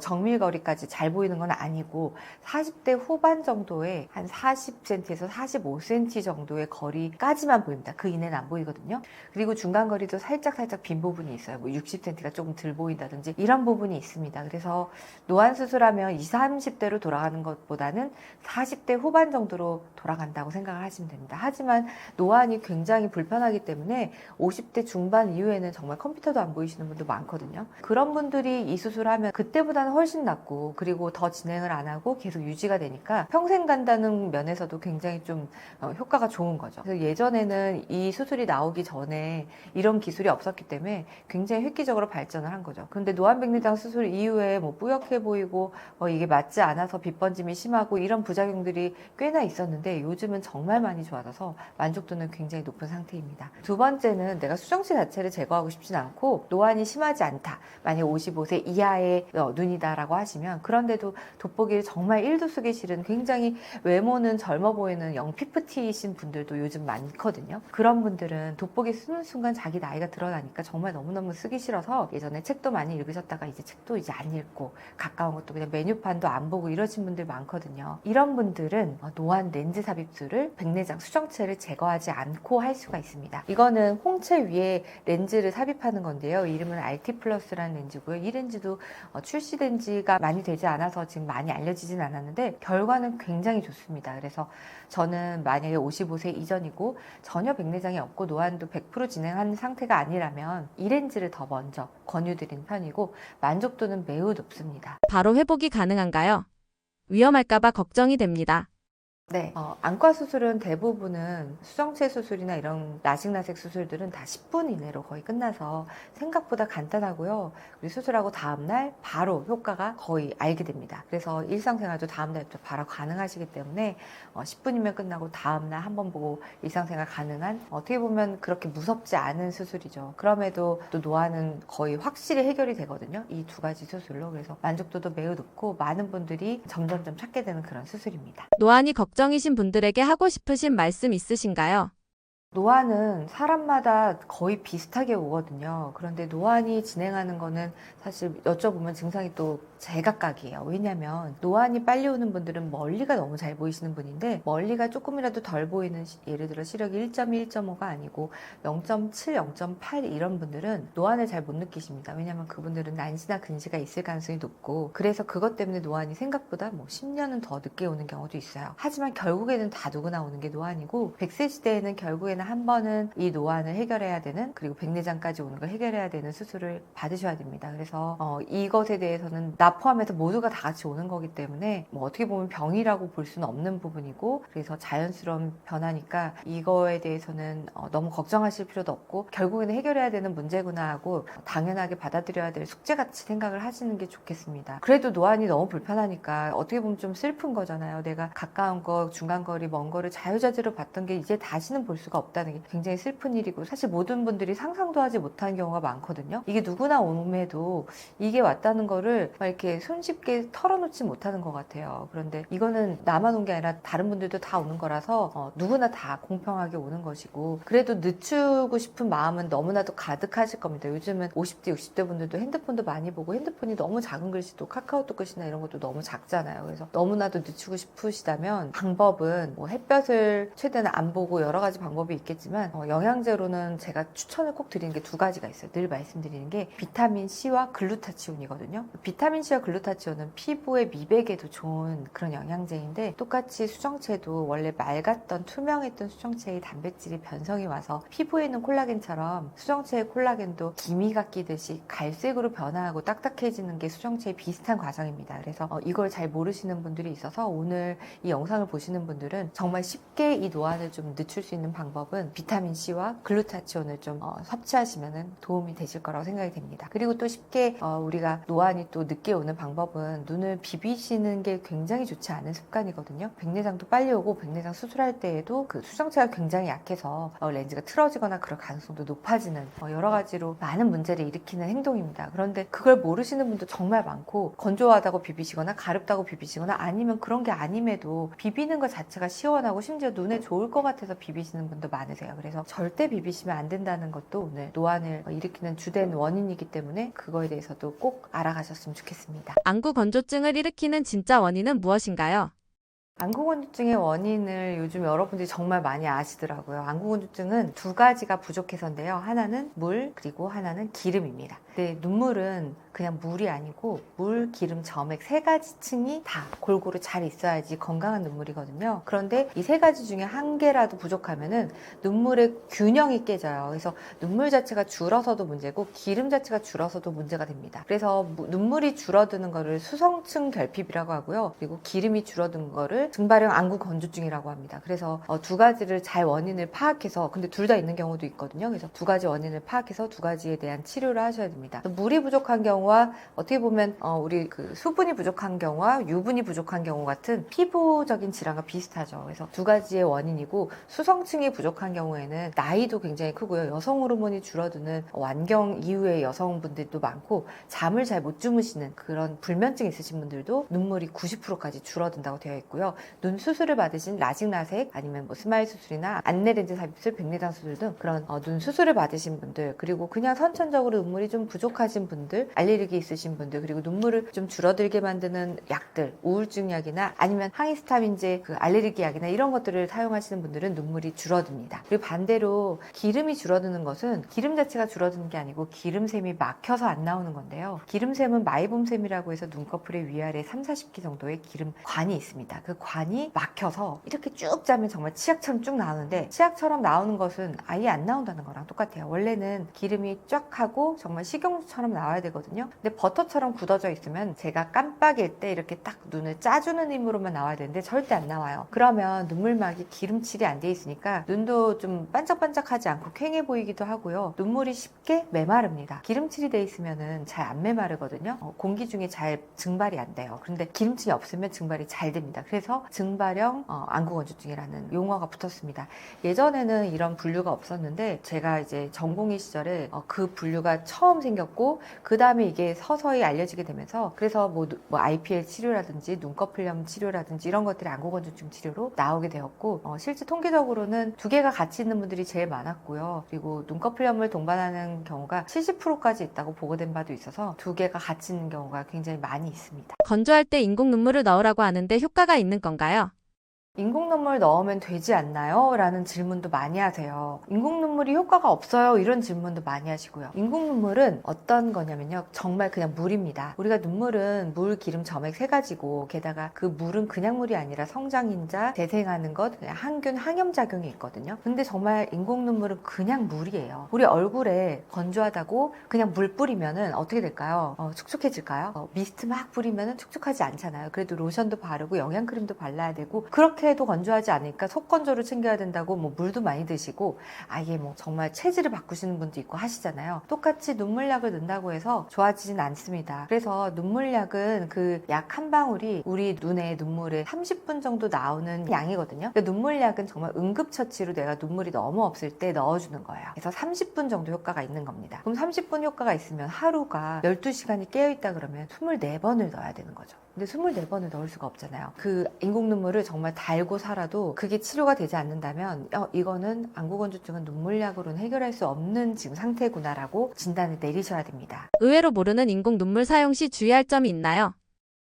정밀거리까지 잘 보이는 건 아니고 40대 후반 정도의 한 40cm에서 45cm 정도의 거리까지만 보입니다. 그 이내는 안 보이거든요. 그리고 중간거리도 살짝 빈 부분이 있어요. 뭐 60cm가 조금 덜 보인다든지 이런 부분이 있습니다. 그래서 노안 수술하면 20, 30대로 돌아가는 것보다는 40대 후반 정도로 돌아간다고 생각을 하시면 됩니다. 하지만 노안이 굉장히 불편하기 때문에 50대 중반 이후에는 정말 컴퓨터도 안 보이시는 분도 많거든요. 그런 분들이 이 수술을 하면 그때보다는 훨씬 낫고, 그리고 더 진행을 안 하고 계속 유지가 되니까 평생 간다는 면에서도 굉장히 좀 효과가 좋은 거죠. 그래서 예전에는 이 수술이 나오기 전에 이런 기술이 없었기 때문에 굉장히 획기적으로 발전을 한 거죠. 그런데 노안백내장 수술 이후에 뭐 뿌옇게 보이고 이게 맞지 않아서 빛번짐이 심하고 이런 부작용들이 꽤나 있었는데 요즘은 정말 많이 좋아져서 만족도는 굉장히 높은 상태입니다. 두 번째는 내가 수정체 수정체 자체를 제거하고 싶진 않고 노안이 심하지 않다. 만약 55세 이하의 눈이다라고 하시면 그런데도 돋보기를 정말 1도 쓰기 싫은 굉장히 외모는 젊어 보이는 영피프티이신 분들도 요즘 많거든요. 그런 분들은 돋보기 쓰는 순간 자기 나이가 드러나니까 정말 너무너무 쓰기 싫어서 예전에 책도 많이 읽으셨다가 이제 책도 이제 안 읽고 가까운 것도 그냥 메뉴판도 안 보고 이러신 분들 많거든요. 이런 분들은 노안 렌즈 삽입술을 백내장 수정체를 제거하지 않고 할 수가 있습니다. 이거는 홍채 위에 렌즈를 삽입하는 건데요. 이름은 RT 플러스라는 렌즈고요. 이 렌즈도 출시된 지가 많이 되지 않아서 지금 많이 알려지진 않았는데 결과는 굉장히 좋습니다. 그래서 저는 만약에 55세 이전이고 전혀 백내장이 없고 노안도 100% 진행한 상태가 아니라면 이 렌즈를 더 먼저 권유드리는 편이고 만족도는 매우 높습니다. 바로 회복이 가능한가요? 위험할까봐 걱정이 됩니다. 네, 안과 수술은 대부분은 수정체 수술이나 이런 라식라섹 수술들은 다 10분 이내로 거의 끝나서 생각보다 간단하고요. 그리고 수술하고 다음날 바로 효과가 거의 알게 됩니다. 그래서 일상생활도 다음날부터 바로 가능하시기 때문에 10분이면 끝나고 다음날 한번 보고 일상생활 가능한 어떻게 보면 그렇게 무섭지 않은 수술이죠. 그럼에도 또 노안은 거의 확실히 해결이 되거든요. 이 두 가지 수술로. 그래서 만족도도 매우 높고 많은 분들이 점점점 찾게 되는 그런 수술입니다. 노안이 걱정이신 분들에게 하고 싶으신 말씀 있으신가요? 노안은 사람마다 거의 비슷하게 오거든요. 그런데 노안이 진행하는 거는 사실 여쭤보면 증상이 또 제각각이에요. 왜냐면 노안이 빨리 오는 분들은 멀리가 너무 잘 보이시는 분인데 멀리가 조금이라도 덜 보이는 예를 들어 시력이 1.2, 1.5가 아니고 0.7, 0.8 이런 분들은 노안을 잘 못 느끼십니다. 왜냐면 그분들은 난시나 근시가 있을 가능성이 높고 그래서 그것 때문에 노안이 생각보다 10년은 더 늦게 오는 경우도 있어요. 하지만 결국에는 다 누구나 오는 게 노안이고 100세 시대에는 결국에는 한 번은 이 노안을 해결해야 되는 그리고 백내장까지 오는 걸 해결해야 되는 수술을 받으셔야 됩니다. 그래서 이것에 대해서는 나 포함해서 모두가 다 같이 오는 거기 때문에 어떻게 보면 병이라고 볼 수는 없는 부분이고 그래서 자연스러운 변화니까 이거에 대해서는 너무 걱정하실 필요도 없고 결국에는 해결해야 되는 문제구나 하고 당연하게 받아들여야 될 숙제같이 생각을 하시는 게 좋겠습니다. 그래도 노안이 너무 불편하니까 어떻게 보면 좀 슬픈 거잖아요. 내가 가까운 거, 중간거리, 먼 거를 자유자재로 봤던 게 이제 다시는 볼 수가 없다는 게 굉장히 슬픈 일이고 사실 모든 분들이 상상도 하지 못한 경우가 많거든요. 이게 누구나 옴에도 이게 왔다는 거를 막 이렇게 손쉽게 털어놓지 못하는 것 같아요. 그런데 이거는 나만 온 게 아니라 다른 분들도 다 오는 거라서 누구나 다 공평하게 오는 것이고 그래도 늦추고 싶은 마음은 너무나도 가득하실 겁니다. 요즘은 50대, 60대 분들도 핸드폰도 많이 보고 핸드폰이 너무 작은 글씨도 카카오톡 글씨나 이런 것도 너무 작잖아요. 그래서 너무나도 늦추고 싶으시다면 방법은 햇볕을 최대한 안 보고 여러 가지 방법이 있겠지만 영양제로는 제가 추천을 꼭 드리는 게 두 가지가 있어요. 늘 말씀드리는 게 비타민 C와 글루타치온이거든요. 비타민 C와 글루타치온은 피부의 미백에도 좋은 그런 영양제인데 똑같이 수정체도 원래 맑았던 투명했던 수정체의 단백질이 변성이 와서 피부에 있는 콜라겐처럼 수정체의 콜라겐도 기미가 끼듯이 갈색으로 변화하고 딱딱해지는 게 수정체의 비슷한 과정입니다. 그래서 이걸 잘 모르시는 분들이 있어서 오늘 이 영상을 보시는 분들은 정말 쉽게 이 노안을 좀 늦출 수 있는 방법은 비타민 C와 글루타치온을 좀 섭취하시면 도움이 되실 거라고 생각이 됩니다. 그리고 또 쉽게 우리가 노안이 또 늦게 오는 방법은 눈을 비비시는 게 굉장히 좋지 않은 습관이거든요. 백내장도 빨리 오고 백내장 수술할 때에도 그 수정체가 굉장히 약해서 렌즈가 틀어지거나 그럴 가능성도 높아지는 여러 가지로 많은 문제를 일으키는 행동입니다. 그런데 그걸 모르시는 분도 정말 많고 건조하다고 비비시거나 가렵다고 비비시거나 아니면 그런 게 아님에도 비비는 것 자체가 시원하고 심지어 눈에 좋을 것 같아서 비비시는 분도 많으세요. 그래서 절대 비비시면 안 된다는 것도 오늘 노안을 일으키는 주된 원인이기 때문에 그거에 대해서도 꼭 알아가셨으면 좋겠습니다. 안구 건조증을 일으키는 진짜 원인은 무엇인가요? 안구건조증의 원인을 요즘 여러분들이 정말 많이 아시더라고요. 안구건조증은 두 가지가 부족해서인데요. 하나는 물, 그리고 하나는 기름입니다. 근데 눈물은 그냥 물이 아니고 물, 기름, 점액 세 가지 층이 다 골고루 잘 있어야지 건강한 눈물이거든요. 그런데 이 세 가지 중에 한 개라도 부족하면은 눈물의 균형이 깨져요. 그래서 눈물 자체가 줄어서도 문제고 기름 자체가 줄어서도 문제가 됩니다. 그래서 눈물이 줄어드는 거를 수성층 결핍이라고 하고요. 그리고 기름이 줄어든 거를 이거를 증발형 안구 건조증이라고 합니다. 그래서 두 가지를 잘 원인을 파악해서, 근데 둘 다 있는 경우도 있거든요. 그래서 두 가지 원인을 파악해서 두 가지에 대한 치료를 하셔야 됩니다. 물이 부족한 경우와 어떻게 보면 우리 그 수분이 부족한 경우와 유분이 부족한 경우 같은 피부적인 질환과 비슷하죠. 그래서 두 가지의 원인이고, 수성층이 부족한 경우에는 나이도 굉장히 크고요. 여성 호르몬이 줄어드는 완경 이후의 여성분들도 많고, 잠을 잘 못 주무시는 그런 불면증 있으신 분들도 눈물이 90%까지 줄어든다고 되어 있고요. 눈 수술을 받으신 라식 라섹 아니면 뭐 스마일 수술이나 안내렌즈 삽입술, 백내장 수술 등 그런 눈 수술을 받으신 분들, 그리고 그냥 선천적으로 눈물이 좀 부족하신 분들, 알레르기 있으신 분들, 그리고 눈물을 좀 줄어들게 만드는 약들, 우울증 약이나 아니면 항히스타민제 그 알레르기 약이나 이런 것들을 사용하시는 분들은 눈물이 줄어듭니다. 그리고 반대로 기름이 줄어드는 것은 기름 자체가 줄어드는 게 아니고 기름샘이 막혀서 안 나오는 건데요. 기름샘은 마이봄샘이라고 해서 눈꺼풀의 위아래 30-40개 정도의 기름관이 있습니다. 그 관이 막혀서 이렇게 쭉 짜면 정말 치약처럼 쭉 나오는데, 치약처럼 나오는 것은 아예 안 나온다는 거랑 똑같아요. 원래는 기름이 쫙 하고 정말 식용유처럼 나와야 되거든요. 근데 버터처럼 굳어져 있으면 제가 깜빡일 때 이렇게 딱 눈을 짜주는 힘으로만 나와야 되는데 절대 안 나와요. 그러면 눈물막이 기름칠이 안 돼 있으니까 눈도 좀 반짝반짝하지 않고 퀭해 보이기도 하고요. 눈물이 쉽게 메마릅니다. 기름칠이 돼 있으면은 잘 안 메마르거든요. 공기 중에 잘 증발이 안 돼요. 그런데 기름칠이 없으면 증발이 잘 됩니다. 그래서 증발형 안구건조증이라는 용어가 붙었습니다. 예전에는 이런 분류가 없었는데, 제가 이제 전공의 시절에 그 분류가 처음 생겼고, 그 다음에 이게 서서히 알려지게 되면서, 그래서 뭐 IPL 치료라든지 눈꺼풀염 치료라든지 이런 것들이 안구건조증 치료로 나오게 되었고, 실제 통계적으로는 두 개가 같이 있는 분들이 제일 많았고요. 그리고 눈꺼풀염을 동반하는 경우가 70%까지 있다고 보고된 바도 있어서 두 개가 같이 있는 경우가 굉장히 많이 있습니다. 건조할 때 인공 눈물을 넣으라고 하는데 효과가 있는 건가요? 인공 눈물 넣으면 되지 않나요? 라는 질문도 많이 하세요. 인공 눈물이 효과가 없어요? 이런 질문도 많이 하시고요. 인공 눈물은 어떤 거냐면요, 정말 그냥 물입니다. 우리가 눈물은 물, 기름, 점액 세 가지고, 게다가 그 물은 그냥 물이 아니라 성장인자, 재생하는 것, 그냥 항균, 항염작용이 있거든요. 근데 정말 인공 눈물은 그냥 물이에요. 우리 얼굴에 건조하다고 그냥 물 뿌리면은 어떻게 될까요? 축축해질까요? 미스트 막 뿌리면은 축축하지 않잖아요. 그래도 로션도 바르고 영양크림도 발라야 되고, 그렇게 해도 건조하지 않으니까 속건조를 챙겨야 된다고 뭐 물도 많이 드시고, 아예 뭐 정말 체질을 바꾸시는 분도 있고 하시잖아요. 똑같이 눈물약을 넣는다고 해서 좋아지진 않습니다. 그래서 눈물약은 그 약 한 방울이 우리 눈에 눈물에 30분 정도 나오는 양이거든요. 그러니까 눈물약은 정말 응급처치로 내가 눈물이 너무 없을 때 넣어주는 거예요. 그래서 30분 정도 효과가 있는 겁니다. 그럼 30분 효과가 있으면 하루가 12시간이 깨어있다 그러면 24번을 넣어야 되는 거죠. 근데 24번을 넣을 수가 없잖아요. 그 인공 눈물을 정말 달고 살아도 그게 치료가 되지 않는다면 이거는 안구건조증은 눈물약으로는 해결할 수 없는 지금 상태구나라고 진단을 내리셔야 됩니다. 의외로 모르는 인공 눈물 사용 시 주의할 점이 있나요?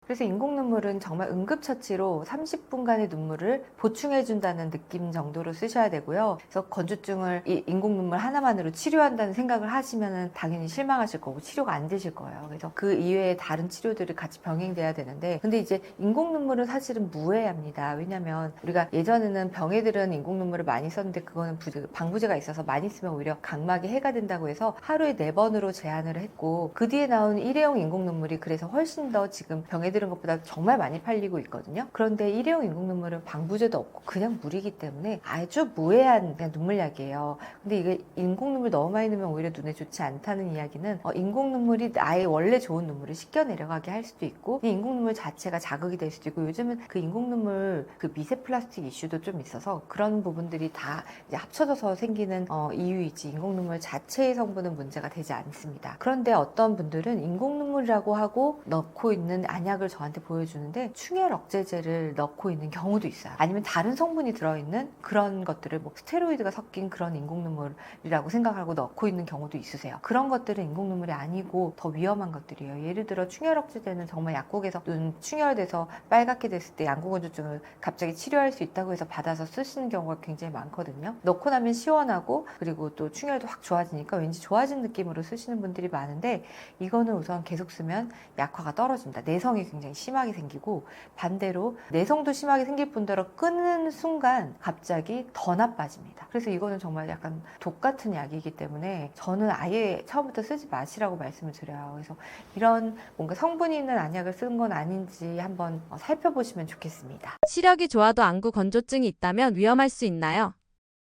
그래서 인공 눈물은 정말 응급처치로 30분간의 눈물을 보충해준다는 느낌 정도로 쓰셔야 되고요. 그래서 건조증을 이 인공 눈물 하나만으로 치료한다는 생각을 하시면 당연히 실망하실 거고 치료가 안 되실 거예요. 그래서 그 이외에 다른 치료들이 같이 병행돼야 되는데, 근데 이제 인공 눈물은 사실은 무해합니다. 왜냐면 우리가 예전에는 병에들은 인공 눈물을 많이 썼는데, 그거는 방부제가 있어서 많이 쓰면 오히려 각막에 해가 된다고 해서 하루에 4번으로 제한을 했고, 그 뒤에 나온 일회용 인공 눈물이 그래서 훨씬 더 지금 병에 들은 것보다 정말 많이 팔리고 있거든요. 그런데 일회용 인공 눈물은 방부제도 없고 그냥 물이기 때문에 아주 무해한 그냥 눈물약이에요. 근데 이게 인공 눈물 너무 많이 넣으면 오히려 눈에 좋지 않다는 이야기는 인공 눈물이 아예 원래 좋은 눈물을 씻겨 내려가게 할 수도 있고, 이 인공 눈물 자체가 자극이 될 수도 있고, 요즘은 그 인공 눈물 그 미세 플라스틱 이슈도 좀 있어서 그런 부분들이 다 이제 합쳐져서 생기는 이유이지, 인공 눈물 자체의 성분은 문제가 되지 않습니다. 그런데 어떤 분들은 인공 눈물이라고 하고 넣고 있는 안약을 저한테 보여주는데 충혈 억제제를 넣고 있는 경우도 있어요. 아니면 다른 성분이 들어있는 그런 것들을 뭐 스테로이드가 섞인 그런 인공 눈물이라고 생각하고 넣고 있는 경우도 있으세요. 그런 것들은 인공 눈물이 아니고 더 위험한 것들이에요. 예를 들어 충혈 억제제는 정말 약국에서 눈 충혈돼서 빨갛게 됐을 때 안구건조증을 갑자기 치료할 수 있다고 해서 받아서 쓰시는 경우가 굉장히 많거든요. 넣고 나면 시원하고, 그리고 또 충혈도 확 좋아지니까 왠지 좋아진 느낌으로 쓰시는 분들이 많은데, 이거는 우선 계속 쓰면 약화가 떨어집니다. 내성이 굉장히 심하게 생기고, 반대로 내성도 심하게 생길 뿐더러 끊는 순간 갑자기 더 나빠집니다. 그래서 이거는 정말 약간 독 같은 약이기 때문에 저는 아예 처음부터 쓰지 마시라고 말씀을 드려요. 그래서 이런 뭔가 성분이 있는 안약을 쓰는 건 아닌지 한번 살펴보시면 좋겠습니다. 시력이 좋아도 안구 건조증이 있다면 위험할 수 있나요?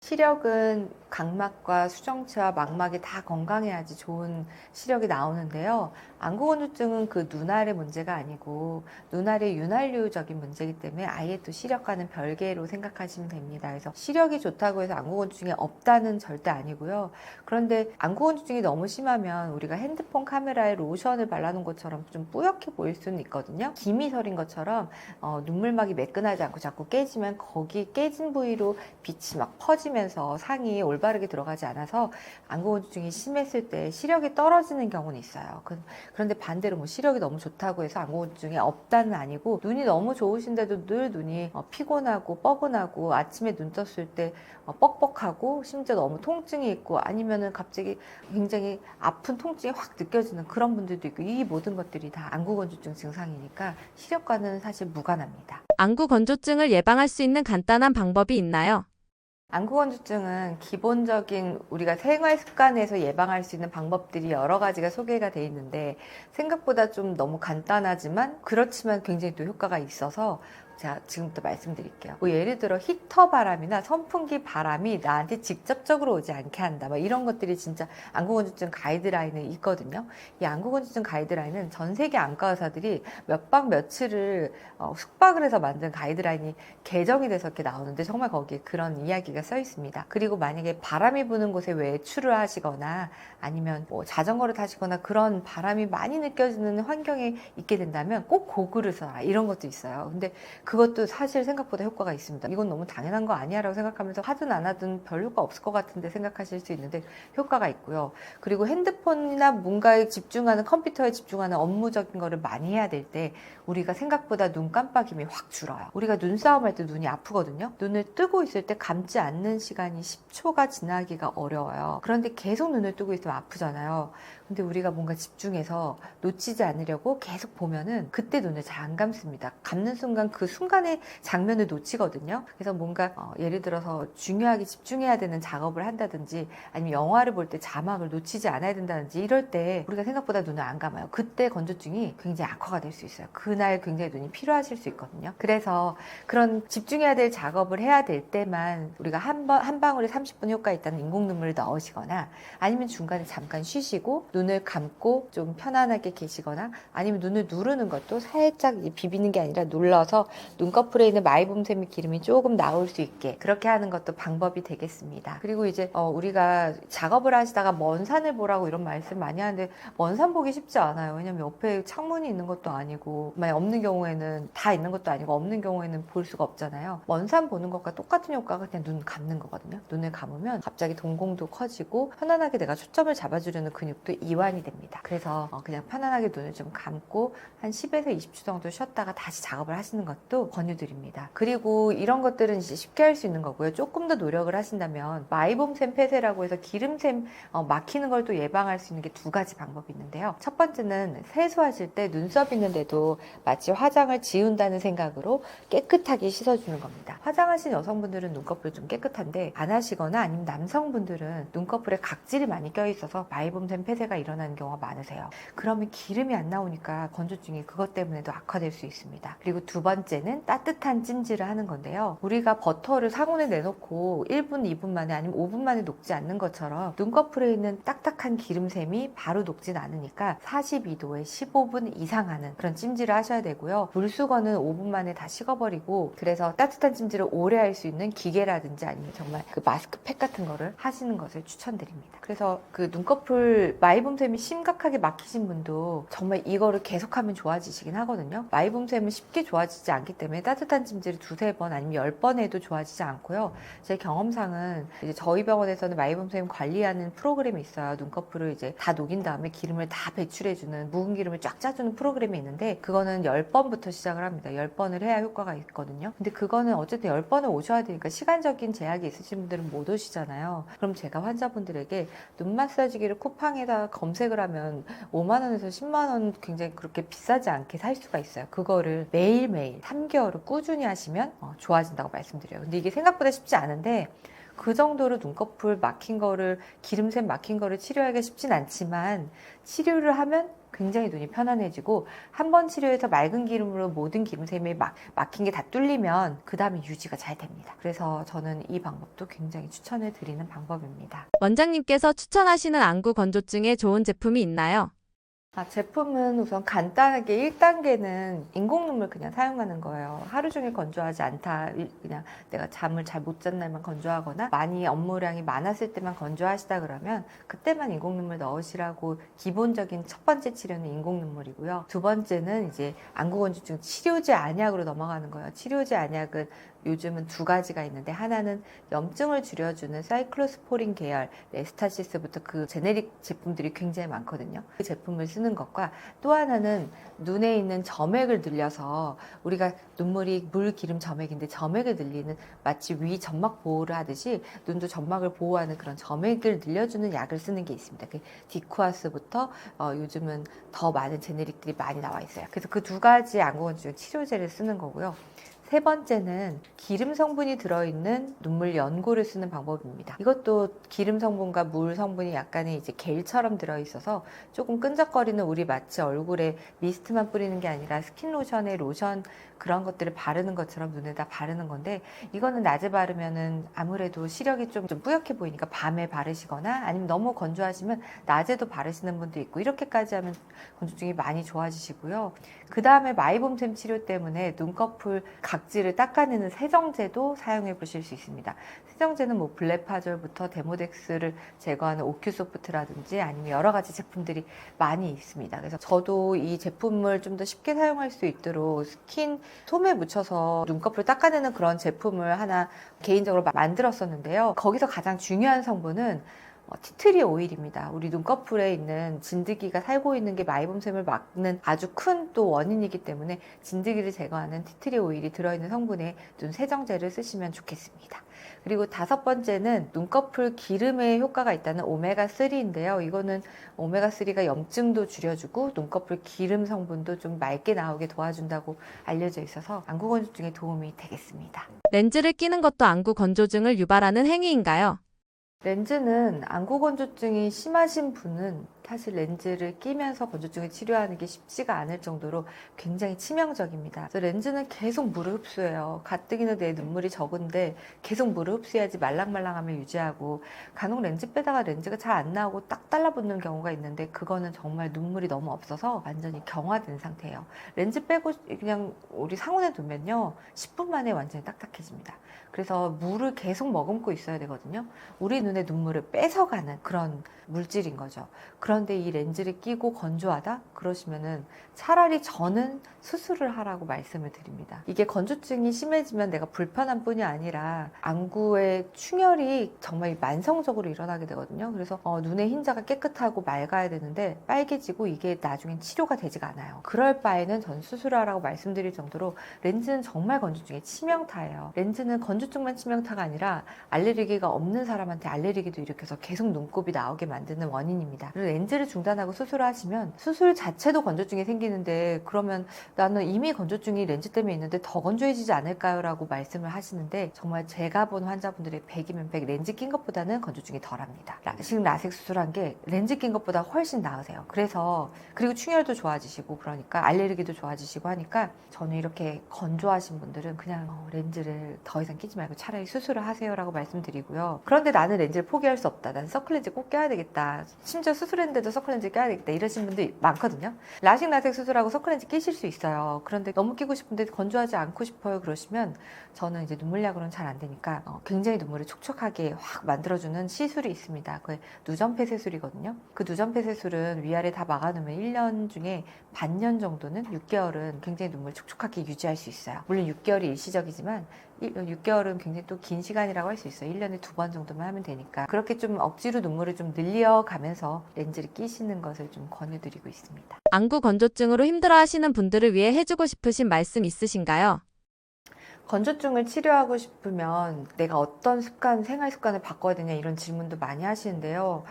시력은 각막과 수정체와 망막이 다 건강해야지 좋은 시력이 나오는데요. 안구건조증은 그 눈알의 문제가 아니고 눈알의 윤활유적인 문제이기 때문에 아예 또 시력과는 별개로 생각하시면 됩니다. 그래서 시력이 좋다고 해서 안구건조증이 없다는 절대 아니고요. 그런데 안구건조증이 너무 심하면 우리가 핸드폰 카메라에 로션을 발라놓은 것처럼 좀 뿌옇게 보일 수는 있거든요. 김이 서린 것처럼 눈물막이 매끈하지 않고 자꾸 깨지면 거기 깨진 부위로 빛이 막 퍼지면서 상이 올바르게 들어가지 않아서 안구건조증이 심했을 때 시력이 떨어지는 경우는 있어요. 그런데 반대로 뭐 시력이 너무 좋다고 해서 안구건조증이 없다는 아니고, 눈이 너무 좋으신데도 늘 눈이 피곤하고 뻐근하고 아침에 눈 떴을 때 뻑뻑하고 심지어 너무 통증이 있고 아니면은 갑자기 굉장히 아픈 통증이 확 느껴지는 그런 분들도 있고, 이 모든 것들이 다 안구건조증 증상이니까 시력과는 사실 무관합니다. 안구 건조증을 예방할 수 있는 간단한 방법이 있나요? 안구건조증은 기본적인 우리가 생활 습관에서 예방할 수 있는 방법들이 여러 가지가 소개가 돼 있는데, 생각보다 좀 너무 간단하지만 그렇지만 굉장히 또 효과가 있어서 제가 지금부터 말씀드릴게요. 뭐 예를 들어 히터 바람이나 선풍기 바람이 나한테 직접적으로 오지 않게 한다, 뭐 이런 것들이 진짜 안구건조증 가이드라인에 있거든요. 이 안구건조증 가이드라인은 전 세계 안과 의사들이 몇 박 며칠을 숙박을 해서 만든 가이드라인이 개정이 돼서 이렇게 나오는데, 정말 거기에 그런 이야기가 써 있습니다. 그리고 만약에 바람이 부는 곳에 외출을 하시거나 아니면 뭐 자전거를 타시거나 그런 바람이 많이 느껴지는 환경에 있게 된다면 꼭 고글을 써라, 이런 것도 있어요. 근데 그것도 사실 생각보다 효과가 있습니다. 이건 너무 당연한 거 아니야 라고 생각하면서 하든 안 하든 별 효과 없을 것 같은데 생각하실 수 있는데 효과가 있고요. 그리고 핸드폰이나 뭔가에 집중하는, 컴퓨터에 집중하는 업무적인 거를 많이 해야 될 때 우리가 생각보다 눈 깜빡임이 확 줄어요. 우리가 눈싸움 할 때 눈이 아프거든요. 눈을 뜨고 있을 때 감지 않는 시간이 10초가 지나기가 어려워요. 그런데 계속 눈을 뜨고 있으면 아프잖아요. 근데 우리가 뭔가 집중해서 놓치지 않으려고 계속 보면은 그때 눈을 잘 안 감습니다. 감는 순간 그 순간의 장면을 놓치거든요. 그래서 뭔가 예를 들어서 중요하게 집중해야 되는 작업을 한다든지 아니면 영화를 볼 때 자막을 놓치지 않아야 된다든지 이럴 때 우리가 생각보다 눈을 안 감아요. 그때 건조증이 굉장히 악화가 될 수 있어요. 그날 굉장히 눈이 필요하실 수 있거든요. 그래서 그런 집중해야 될 작업을 해야 될 때만 우리가 한 방울에 30분 효과 있다는 인공 눈물을 넣으시거나 아니면 중간에 잠깐 쉬시고 눈을 감고 좀 편안하게 계시거나 아니면 눈을 누르는 것도 살짝 비비는 게 아니라 눌러서 눈꺼풀에 있는 마이봄샘의 기름이 조금 나올 수 있게 그렇게 하는 것도 방법이 되겠습니다. 그리고 이제 우리가 작업을 하시다가 먼 산을 보라고 이런 말씀 많이 하는데 먼 산 보기 쉽지 않아요. 왜냐면 옆에 창문이 있는 것도 아니고 만약 없는 경우에는 다 있는 것도 아니고 없는 경우에는 볼 수가 없잖아요. 먼 산 보는 것과 똑같은 효과가 그냥 눈 감는 거거든요. 눈을 감으면 갑자기 동공도 커지고 편안하게 내가 초점을 잡아주려는 근육도 이완이 됩니다. 그래서 그냥 편안하게 눈을 좀 감고 한 10에서 20초 정도 쉬었다가 다시 작업을 하시는 것도 권유드립니다. 그리고 이런 것들은 이제 쉽게 할 수 있는 거고요. 조금 더 노력을 하신다면 마이봄샘 폐쇄라고 해서 기름샘 막히는 걸 또 예방할 수 있는 게 두 가지 방법이 있는데요. 첫 번째는 세수하실 때 눈썹 있는데도 마치 화장을 지운다는 생각으로 깨끗하게 씻어주는 겁니다. 화장하신 여성분들은 눈꺼풀이 좀 깨끗한데 안 하시거나 아니면 남성분들은 눈꺼풀에 각질이 많이 껴있어서 마이봄샘 폐쇄가 일어나는 경우가 많으세요. 그러면 기름이 안 나오니까 건조증이 그것 때문에도 악화될 수 있습니다. 그리고 두 번째는 따뜻한 찜질을 하는 건데요. 우리가 버터를 상온에 내놓고 1분, 2분 만에 아니면 5분 만에 녹지 않는 것처럼 눈꺼풀에 있는 딱딱한 기름샘이 바로 녹진 않으니까 42도에 15분 이상 하는 그런 찜질을 하셔야 되고요. 물수건은 5분 만에 다 식어버리고, 그래서 따뜻한 찜질을 오래 할 수 있는 기계라든지 아니면 정말 그 마스크팩 같은 거를 하시는 것을 추천드립니다. 그래서 그 눈꺼풀 마이봄샘이 심각하게 막히신 분도 정말 이거를 계속하면 좋아지시긴 하거든요. 마이봄샘은 쉽게 좋아지지 않기 때문에 따뜻한 찜질을 2-3번 아니면 10번 해도 좋아지지 않고요. 제 경험상은 이제 저희 병원에서는 마이봄샘 관리하는 프로그램이 있어요. 눈꺼풀을 이제 다 녹인 다음에 기름을 다 배출해주는, 묵은 기름을 쫙 짜주는 프로그램이 있는데 그거는 10번부터 시작을 합니다. 10번을 해야 효과가 있거든요. 근데 그거는 어쨌든 10번을 오셔야 되니까 시간적인 제약이 있으신 분들은 못 오시잖아요. 그럼 제가 환자분들에게 눈 마사지기를 쿠팡에다 검색을 하면 5만 원에서 10만 원 굉장히 그렇게 비싸지 않게 살 수가 있어요. 그거를 매일매일 3개월을 꾸준히 하시면 좋아진다고 말씀드려요. 근데 이게 생각보다 쉽지 않은데 그 정도로 눈꺼풀 막힌 거를, 기름샘 막힌 거를 치료하기가 쉽진 않지만 치료를 하면 굉장히 눈이 편안해지고, 한 번 치료해서 맑은 기름으로 모든 기름샘이 막힌 게 다 뚫리면 그 다음에 유지가 잘 됩니다. 그래서 저는 이 방법도 굉장히 추천해 드리는 방법입니다. 원장님께서 추천하시는 안구 건조증에 좋은 제품이 있나요? 제품은 우선 간단하게 1단계는 인공 눈물 그냥 사용하는 거예요. 하루 종일 건조하지 않다. 그냥 내가 잠을 잘 못 잔 날만 건조하거나 많이 업무량이 많았을 때만 건조하시다 그러면 그때만 인공 눈물 넣으시라고, 기본적인 첫 번째 치료는 인공 눈물이고요. 두 번째는 이제 안구 건조증 치료제 안약으로 넘어가는 거예요. 치료제 안약은 요즘은 두 가지가 있는데, 하나는 염증을 줄여주는 사이클로스포린 계열, 레스타시스부터 그 제네릭 제품들이 굉장히 많거든요. 그 제품을 쓰는 것과, 또 하나는 눈에 있는 점액을 늘려서, 우리가 눈물이 물, 기름, 점액인데 점액을 늘리는, 마치 위 점막 보호를 하듯이 눈도 점막을 보호하는 그런 점액을 늘려주는 약을 쓰는 게 있습니다. 그 디쿠아스부터 요즘은 더 많은 제네릭들이 많이 나와 있어요. 그래서 그 두 가지 안구 건조증 치료제를 쓰는 거고요. 세 번째는 기름 성분이 들어있는 눈물 연고를 쓰는 방법입니다. 이것도 기름 성분과 물 성분이 약간의 이제 겔처럼 들어있어서 조금 끈적거리는, 우리 마치 얼굴에 미스트만 뿌리는 게 아니라 스킨로션에 로션 그런 것들을 바르는 것처럼 눈에다 바르는 건데, 이거는 낮에 바르면은 아무래도 시력이 좀 뿌옇게 보이니까 밤에 바르시거나, 아니면 너무 건조하시면 낮에도 바르시는 분도 있고, 이렇게까지 하면 건조증이 많이 좋아지시고요. 그 다음에 마이봄샘 치료 때문에 눈꺼풀 각질을 닦아내는 세정제도 사용해 보실 수 있습니다. 세정제는 뭐 블레파졸부터 데모덱스를 제거하는 오큐소프트라든지 아니면 여러 가지 제품들이 많이 있습니다. 그래서 저도 이 제품을 좀 더 쉽게 사용할 수 있도록 스킨 솜에 묻혀서 눈꺼풀 닦아내는 그런 제품을 하나 개인적으로 만들었었는데요. 거기서 가장 중요한 성분은 티트리 오일입니다. 우리 눈꺼풀에 있는 진드기가 살고 있는 게 마이봄샘을 막는 아주 큰 또 원인이기 때문에, 진드기를 제거하는 티트리 오일이 들어있는 성분의 눈 세정제를 쓰시면 좋겠습니다. 그리고 다섯 번째는 눈꺼풀 기름에 효과가 있다는 오메가3인데요. 이거는 오메가3가 염증도 줄여주고 눈꺼풀 기름 성분도 좀 맑게 나오게 도와준다고 알려져 있어서 안구 건조증에 도움이 되겠습니다. 렌즈를 끼는 것도 안구 건조증을 유발하는 행위인가요? 렌즈는 안구 건조증이 심하신 분은 사실 렌즈를 끼면서 건조증을 치료하는 게 쉽지가 않을 정도로 굉장히 치명적입니다. 그래서 렌즈는 계속 물을 흡수해요. 가뜩이나 내 눈물이 적은데 계속 물을 흡수해야지 말랑말랑함을 유지하고, 간혹 렌즈 빼다가 렌즈가 잘 안 나오고 딱 달라붙는 경우가 있는데, 그거는 정말 눈물이 너무 없어서 완전히 경화된 상태예요. 렌즈 빼고 그냥 우리 상온에 두면요 10분 만에 완전히 딱딱해집니다. 그래서 물을 계속 머금고 있어야 되거든요. 우리 눈의 눈물을 뺏어가는 그런 물질인 거죠. 그런데 이 렌즈를 끼고 건조하다? 그러시면은 차라리 저는 수술을 하라고 말씀을 드립니다. 이게 건조증이 심해지면 내가 불편한 뿐이 아니라 안구의 충혈이 정말 만성적으로 일어나게 되거든요. 그래서 눈의 흰자가 깨끗하고 맑아야 되는데 빨개지고 이게 나중엔 치료가 되지가 않아요. 그럴 바에는 전 수술하라고 말씀드릴 정도로 렌즈는 정말 건조증의 치명타예요. 렌즈는 건조증만 치명타가 아니라 알레르기가 없는 사람한테 알레르기도 일으켜서 계속 눈곱이 나오게 만드는 원인입니다. 그리고 렌즈를 중단하고 수술을 하시면 수술 자체도 건조증이 생기는데, 그러면 나는 이미 건조증이 렌즈 때문에 있는데 더 건조해지지 않을까요? 라고 말씀을 하시는데, 정말 제가 본 환자분들의 100이면 100 렌즈 낀 것보다는 건조증이 덜합니다. 지금 라섹 수술한 게 렌즈 낀 것보다 훨씬 나으세요. 그리고 충혈도 좋아지시고, 그러니까 알레르기도 좋아지시고 하니까, 저는 이렇게 건조하신 분들은 그냥 렌즈를 더 이상 끼지 말고 차라리 수술을 하세요 라고 말씀드리고요. 그런데 나는 렌즈를 포기할 수 없다, 나는 선클렌즈 꼭 껴야 되겠다, 심지어 수술했는데도 선클렌즈 껴야 되겠다, 이러신 분들 많거든요. 라식 라섹 수술하고 선클렌즈 끼실 수 있어요. 그런데 너무 끼고 싶은데 건조하지 않고 싶어요 그러시면, 저는 이제 눈물약으로는 잘 안 되니까 굉장히 눈물을 촉촉하게 확 만들어주는 시술이 있습니다. 그게 누전폐쇄술이거든요. 그 누전폐쇄술은 위아래 다 막아놓으면 1년 중에 반년 정도는, 6개월은 굉장히 눈물 촉촉하게 유지할 수 있어요. 물론 6개월이 일시적이지만 6개월은 굉장히 또 긴 시간이라고 할 수 있어요. 1년에 2번 정도만 하면 되니까. 그렇게 좀 억지로 눈물을 좀 늘려가면서 렌즈를 끼시는 것을 좀 권유드리고 있습니다. 안구 건조증으로 힘들어하시는 분들을 위해 해주고 싶으신 말씀 있으신가요? 건조증을 치료하고 싶으면 내가 어떤 생활 습관을 바꿔야 되냐, 이런 질문도 많이 하시는데요.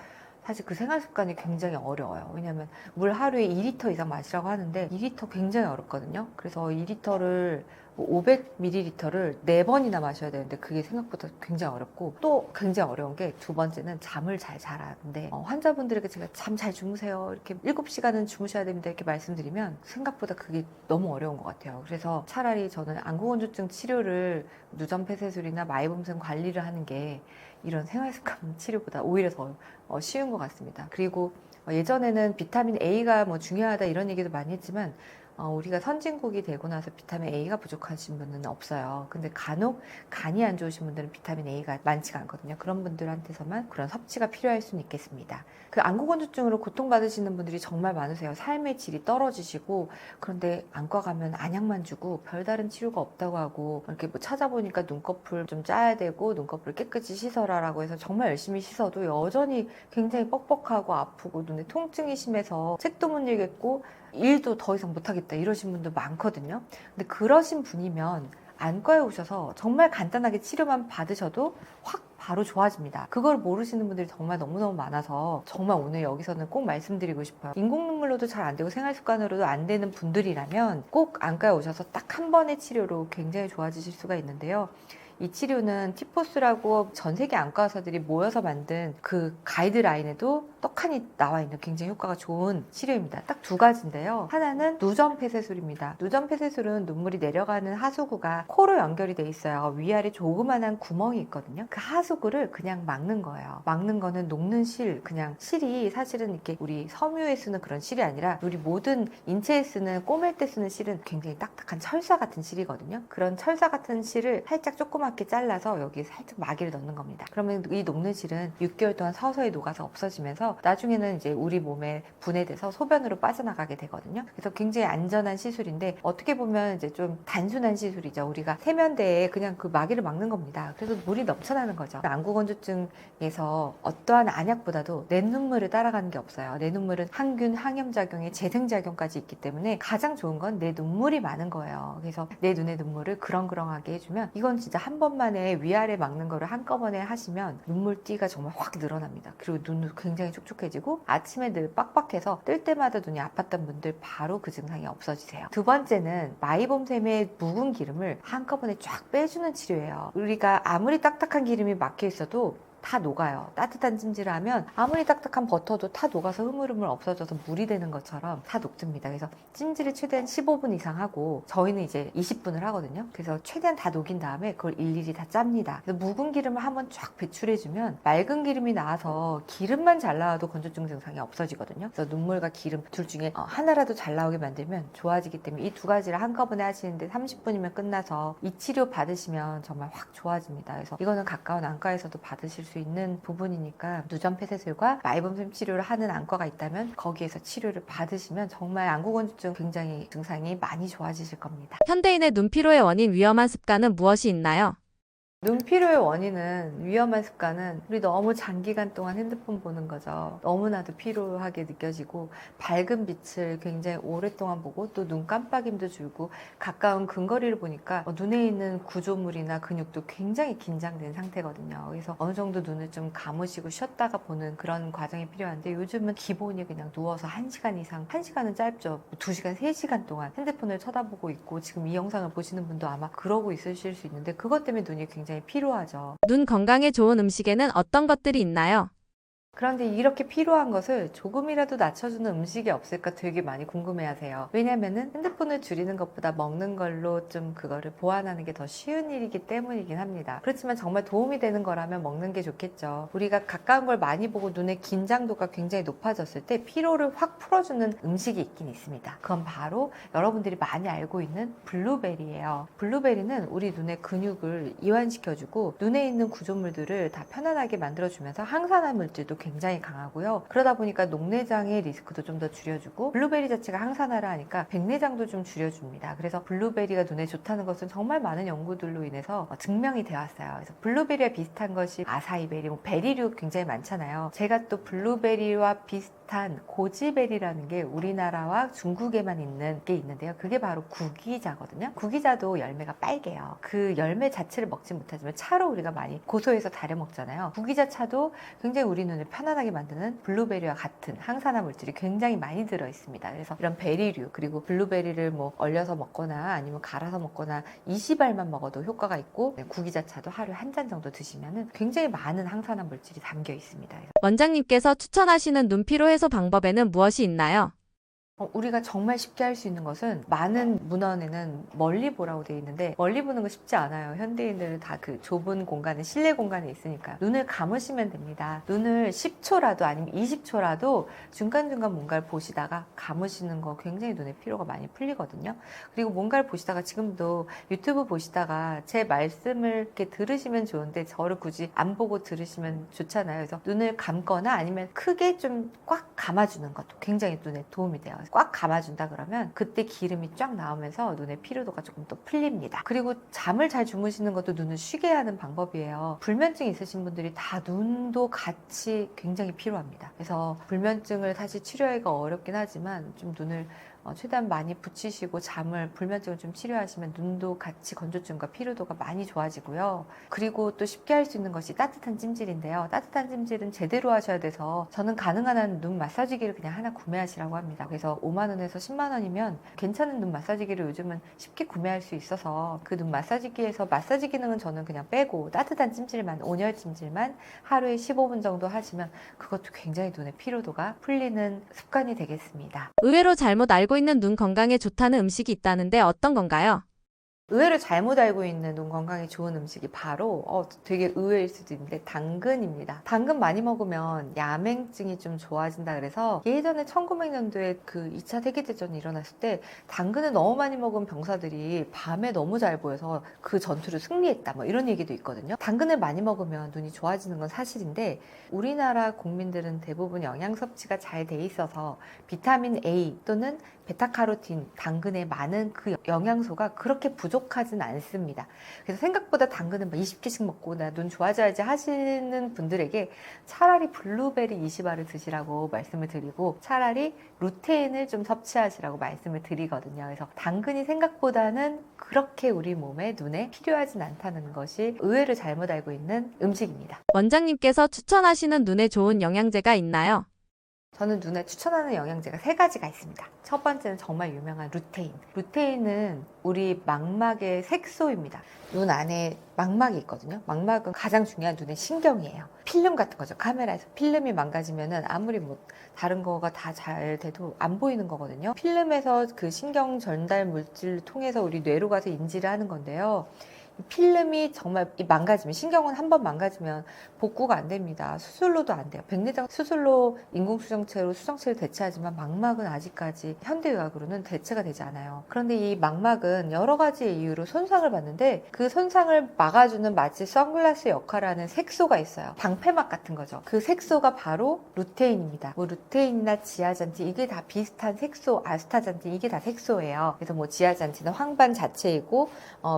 사실 그 생활 습관이 굉장히 어려워요. 왜냐하면 물 하루에 2리터 이상 마시라고 하는데 2리터 굉장히 어렵거든요. 그래서 2리터를 500ml를 4번이나 마셔야 되는데 그게 생각보다 굉장히 어렵고, 또 굉장히 어려운 게 두 번째는 잠을 잘 자라는데, 환자분들에게 제가 잠 잘 주무세요, 이렇게 7시간은 주무셔야 됩니다 이렇게 말씀드리면 생각보다 그게 너무 어려운 것 같아요. 그래서 차라리 저는 안구건조증 치료를 누전폐쇄술이나 마이봄샘 관리를 하는 게 이런 생활습관 치료보다 오히려 더 쉬운 것 같습니다. 그리고 예전에는 비타민 A가 뭐 중요하다 이런 얘기도 많이 했지만, 우리가 선진국이 되고 나서 비타민 A가 부족하신 분은 없어요. 근데 간혹 간이 안 좋으신 분들은 비타민 A가 많지가 않거든요. 그런 분들한테서만 그런 섭취가 필요할 수는 있겠습니다. 그 안구건조증으로 고통받으시는 분들이 정말 많으세요. 삶의 질이 떨어지시고, 그런데 안과 가면 안약만 주고 별다른 치료가 없다고 하고, 이렇게 뭐 찾아보니까 눈꺼풀 좀 짜야 되고 눈꺼풀을 깨끗이 씻어라라고 해서 정말 열심히 씻어도 여전히 굉장히 뻑뻑하고 아프고 눈에 통증이 심해서 책도 못 읽겠고 일도 더 이상 못하겠다 이러신 분도 많거든요. 근데 그러신 분이면 안과에 오셔서 정말 간단하게 치료만 받으셔도 확 바로 좋아집니다. 그걸 모르시는 분들이 정말 너무너무 많아서 정말 오늘 여기서는 꼭 말씀드리고 싶어요. 인공눈물로도 잘 안 되고 생활습관으로도 안 되는 분들이라면 꼭 안과에 오셔서 딱 한 번의 치료로 굉장히 좋아지실 수가 있는데요. 이 치료는 티포스라고 전 세계 안과 의사들이 모여서 만든 그 가이드라인에도 떡하니 나와 있는 굉장히 효과가 좋은 치료입니다. 딱 두 가지인데요. 하나는 누전폐쇄술입니다. 누전폐쇄술은 눈물이 내려가는 하수구가 코로 연결이 돼 있어요. 위아래 조그만한 구멍이 있거든요. 그 하수구를 그냥 막는 거예요. 막는 거는 녹는 실, 그냥 실이 사실은 이렇게 우리 섬유에 쓰는 그런 실이 아니라 우리 모든 인체에 쓰는, 꼬맬 때 쓰는 실은 굉장히 딱딱한 철사 같은 실이거든요. 그런 철사 같은 실을 살짝 조그맣게 잘라서 여기에 살짝 마개를 넣는 겁니다. 그러면 이 녹는 실은 6개월 동안 서서히 녹아서 없어지면서 나중에는 이제 우리 몸에 분해돼서 소변으로 빠져나가게 되거든요. 그래서 굉장히 안전한 시술인데, 어떻게 보면 이제 좀 단순한 시술이죠. 우리가 세면대에 그냥 그 마개를 막는 겁니다. 그래서 물이 넘쳐나는 거죠. 안구건조증에서 어떠한 안약보다도 내 눈물을 따라가는 게 없어요. 내 눈물은 항균, 항염작용에 재생작용까지 있기 때문에 가장 좋은 건 내 눈물이 많은 거예요. 그래서 내 눈의 눈물을 그렁그렁하게 해주면, 이건 진짜 한 번만에 위아래 막는 거를 한꺼번에 하시면 눈물띠가 정말 확 늘어납니다. 그리고 눈도 굉장히 촉촉해지고 아침에 늘 빡빡해서 뜰 때마다 눈이 아팠던 분들 바로 그 증상이 없어지세요. 두 번째는 마이봄샘의 묵은 기름을 한꺼번에 쫙 빼주는 치료예요. 우리가 아무리 딱딱한 기름이 막혀 있어도 다 녹아요. 따뜻한 찜질을 하면 아무리 딱딱한 버터도 다 녹아서 흐물흐물 없어져서 물이 되는 것처럼 다 녹습니다. 그래서 찜질을 최대한 15분 이상 하고, 저희는 이제 20분을 하거든요. 그래서 최대한 다 녹인 다음에 그걸 일일이 다 짭니다. 그래서 묵은 기름을 한번 쫙 배출해주면 맑은 기름이 나와서 기름만 잘 나와도 건조증 증상이 없어지거든요. 그래서 눈물과 기름 둘 중에 하나라도 잘 나오게 만들면 좋아지기 때문에 이 두 가지를 한꺼번에 하시는데 30분이면 끝나서 이 치료 받으시면 정말 확 좋아집니다. 그래서 이거는 가까운 안과에서도 받으실 수 있는 부분이니까, 누전폐쇄술과 마이봄샘 치료를 하는 안과가 있다면 거기에서 치료를 받으시면 정말 안구건조증 굉장히 증상이 많이 좋아지실 겁니다. 현대인의 눈피로의 원인 위험한 습관은 무엇이 있나요? 눈피로의 원인은, 위험한 습관은 우리 너무 장기간 동안 핸드폰 보는 거죠. 너무나도 피로하게 느껴지고 밝은 빛을 굉장히 오랫동안 보고 또 눈 깜빡임도 줄고 가까운 근거리를 보니까 눈에 있는 구조물이나 근육도 굉장히 긴장된 상태거든요. 그래서 어느 정도 눈을 좀 감으시고 쉬었다가 보는 그런 과정이 필요한데, 요즘은 기본이 그냥 누워서 1시간 이상, 1시간은 짧죠. 2시간, 3시간 동안 핸드폰을 쳐다보고 있고, 지금 이 영상을 보시는 분도 아마 그러고 있으실 수 있는데, 그것 때문에 눈이 굉장히 피로하죠. 눈 건강에 좋은 음식에는 어떤 것들이 있나요? 그런데 이렇게 필요한 것을 조금이라도 낮춰주는 음식이 없을까 되게 많이 궁금해하세요. 왜냐면은 핸드폰을 줄이는 것보다 먹는 걸로 좀 그거를 보완하는 게 더 쉬운 일이기 때문이긴 합니다. 그렇지만 정말 도움이 되는 거라면 먹는 게 좋겠죠. 우리가 가까운 걸 많이 보고 눈의 긴장도가 굉장히 높아졌을 때 피로를 확 풀어주는 음식이 있긴 있습니다. 그건 바로 여러분들이 많이 알고 있는 블루베리예요. 블루베리는 우리 눈의 근육을 이완시켜주고 눈에 있는 구조물들을 다 편안하게 만들어주면서 항산화 물질도 굉장히 강하고요. 그러다 보니까 녹내장의 리스크도 좀 더 줄여주고, 블루베리 자체가 항산화를 하니까 백내장도 좀 줄여줍니다. 그래서 블루베리가 눈에 좋다는 것은 정말 많은 연구들로 인해서 증명이 되어 왔어요. 그래서 블루베리와 비슷한 것이 아사이베리, 베리류 굉장히 많잖아요. 제가 또 블루베리와 비슷한 고지베리라는 게 우리나라와 중국에만 있는 게 있는데요. 그게 바로 구기자거든요. 구기자도 열매가 빨개요. 그 열매 자체를 먹지 못하지만 차로 우리가 많이 고소해서 달여 먹잖아요. 구기자 차도 굉장히 우리 눈을 눈을 편안하게 만드는 블루베리와 같은 항산화 물질이 굉장히 많이 들어 있습니다. 그래서 이런 베리류, 그리고 블루베리를 뭐 얼려서 먹거나 아니면 갈아서 먹거나 20알만 먹어도 효과가 있고, 구기자차도 하루에 한 잔 정도 드시면 굉장히 많은 항산화 물질이 담겨 있습니다. 원장님께서 추천하시는 눈 피로 해소 방법에는 무엇이 있나요? 우리가 정말 쉽게 할 수 있는 것은, 많은 문헌에는 멀리 보라고 되어 있는데 멀리 보는 거 쉽지 않아요. 현대인들은 다 그 좁은 공간에, 실내 공간에 있으니까 눈을 감으시면 됩니다. 눈을 10초라도 아니면 20초라도 중간중간 뭔가를 보시다가 감으시는 거 굉장히 눈의 피로가 많이 풀리거든요. 그리고 뭔가를 보시다가, 지금도 유튜브 보시다가 제 말씀을 이렇게 들으시면 좋은데 저를 굳이 안 보고 들으시면 좋잖아요. 그래서 눈을 감거나 아니면 크게 좀 꽉 감아주는 것도 굉장히 눈에 도움이 돼요. 꽉 감아준다 그러면 그때 기름이 쫙 나오면서 눈의 피로도가 조금 더 풀립니다. 그리고 잠을 잘 주무시는 것도 눈을 쉬게 하는 방법이에요. 불면증 있으신 분들이 다 눈도 같이 굉장히 필요합니다. 그래서 불면증을 사실 치료하기가 어렵긴 하지만 좀 눈을 최대한 많이 붙이시고 불면증을 좀 치료하시면 눈도 같이 건조증과 피로도가 많이 좋아지고요. 그리고 또 쉽게 할 수 있는 것이 따뜻한 찜질인데요. 따뜻한 찜질은 제대로 하셔야 돼서 저는 가능한 한 눈 마사지기를 그냥 하나 구매하시라고 합니다. 그래서 5만 원에서 10만 원이면 괜찮은 눈 마사지기를 요즘은 쉽게 구매할 수 있어서, 그 눈 마사지기에서 마사지 기능은 저는 그냥 빼고 따뜻한 찜질만, 온열 찜질만 하루에 15분 정도 하시면 그것도 굉장히 눈의 피로도가 풀리는 습관이 되겠습니다. 의외로 잘못 알고 있는 눈 건강에 좋다는 음식이 있다는데 어떤 건가요? 의외로 잘못 알고 있는 눈 건강에 좋은 음식이 바로 되게 의외일 수도 있는데 당근입니다. 당근 많이 먹으면 야맹증이 좀 좋아진다 그래서, 예전에 1900년도에 그 2차 세계대전이 일어났을 때 당근을 너무 많이 먹은 병사들이 밤에 너무 잘 보여서 그 전투를 승리했다, 뭐 이런 얘기도 있거든요. 당근을 많이 먹으면 눈이 좋아지는 건 사실인데, 우리나라 국민들은 대부분 영양 섭취가 잘 돼 있어서 비타민 A 또는 베타카로틴, 당근에 많은 그 영양소가 그렇게 부족하진 않습니다. 그래서 생각보다 당근은 20개씩 먹고 나 눈 좋아져야지 하시는 분들에게 차라리 블루베리 20알을 드시라고 말씀을 드리고, 차라리 루테인을 좀 섭취하시라고 말씀을 드리거든요. 그래서 당근이 생각보다는 그렇게 우리 몸에, 눈에 필요하진 않다는 것이 의외로 잘못 알고 있는 음식입니다. 원장님께서 추천하시는 눈에 좋은 영양제가 있나요? 저는 눈에 추천하는 영양제가 3가지가 있습니다. 첫 번째는 정말 유명한 루테인. 루테인은 우리 망막의 색소입니다. 눈 안에 망막이 있거든요. 망막은 가장 중요한 눈의 신경이에요. 필름 같은 거죠. 카메라에서 필름이 망가지면은 아무리 뭐 다른 거가 다 잘 돼도 안 보이는 거거든요. 필름에서 그 신경 전달 물질을 통해서 우리 뇌로 가서 인지를 하는 건데요. 필름이 정말 망가지면, 신경은 한번 망가지면 복구가 안 됩니다. 수술로도 안 돼요. 백내장 수술로 인공수정체로 수정체를 대체하지만 망막은 아직까지 현대의학으로는 대체가 되지 않아요. 그런데 이 망막은 여러 가지 이유로 손상을 받는데, 그 손상을 막아주는 마치 선글라스 역할을 하는 색소가 있어요. 방패막 같은 거죠. 그 색소가 바로 루테인입니다. 뭐 루테인이나 지아잔틴, 이게 다 비슷한 색소, 아스타잔틴, 이게 다 색소예요. 그래서 뭐 지아잔틴은 황반 자체이고,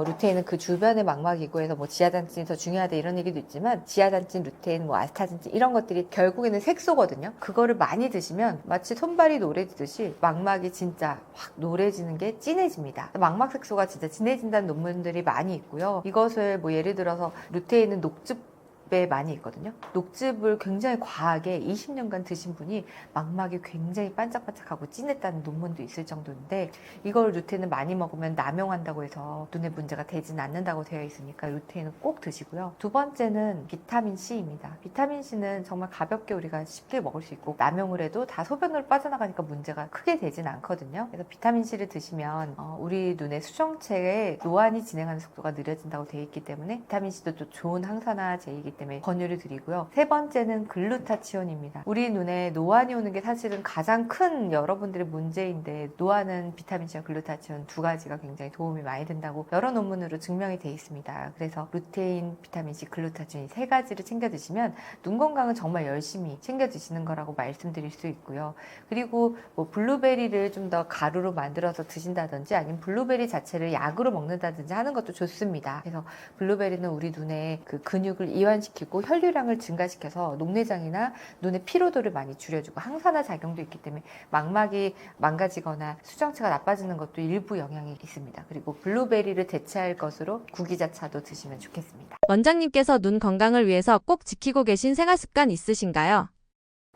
루테인은 그 주변의 망막이고 해서 뭐 지아잔틴이 더 중요하다 이런 얘기도 있지만, 지아잔틴, 루테인, 뭐 아스타잔틴 이런 것들이 결국에는 색소거든요. 그거를 많이 드시면 마치 손발이 노래지듯이 망막이 진짜 확 노래지는 게 진해집니다. 망막 색소가 진짜 진해진다는 논문들이 많이 있고요. 이것을 뭐 예를 들어서 루테인은 녹즙 에 많이 있거든요. 녹즙을 굉장히 과하게 20년간 드신 분이 망막이 굉장히 반짝반짝하고 진했다는 논문도 있을 정도인데, 이걸 루테인을 많이 먹으면 남용한다고 해서 눈에 문제가 되진 않는다고 되어 있으니까 루테인은 꼭 드시고요. 두 번째는 비타민 C입니다. 비타민 C는 정말 가볍게 우리가 쉽게 먹을 수 있고, 남용을 해도 다 소변으로 빠져나가니까 문제가 크게 되진 않거든요. 그래서 비타민 C를 드시면 우리 눈의 수정체의 노안이 진행하는 속도가 느려진다고 되어 있기 때문에, 비타민 C도 또 좋은 항산화제이기 때문에 권유를 드리고요. 세 번째는 글루타치온입니다. 우리 눈에 노안이 오는 게 사실은 가장 큰 여러분들의 문제인데, 노안은 비타민 C와 글루타치온 두 가지가 굉장히 도움이 많이 된다고 여러 논문으로 증명이 되어 있습니다. 그래서 루테인, 비타민 C, 글루타치온 이 3가지를 챙겨 드시면 눈 건강은 정말 열심히 챙겨 드시는 거라고 말씀드릴 수 있고요. 그리고 뭐 블루베리를 좀 더 가루로 만들어서 드신다든지, 아니면 블루베리 자체를 약으로 먹는다든지 하는 것도 좋습니다. 그래서 블루베리는 우리 눈에 그 근육을 이완시키고 혈류량을 증가시켜서 녹내장이나 눈의 피로도를 많이 줄여주고 항산화 작용도 있기 때문에 망막이 망가지거나 수정체가 나빠지는 것도 일부 영향이 있습니다. 그리고 블루베리를 대체할 것으로 구기자차도 드시면 좋겠습니다. 원장님께서 눈 건강을 위해서 꼭 지키고 계신 생활 습관 있으신가요?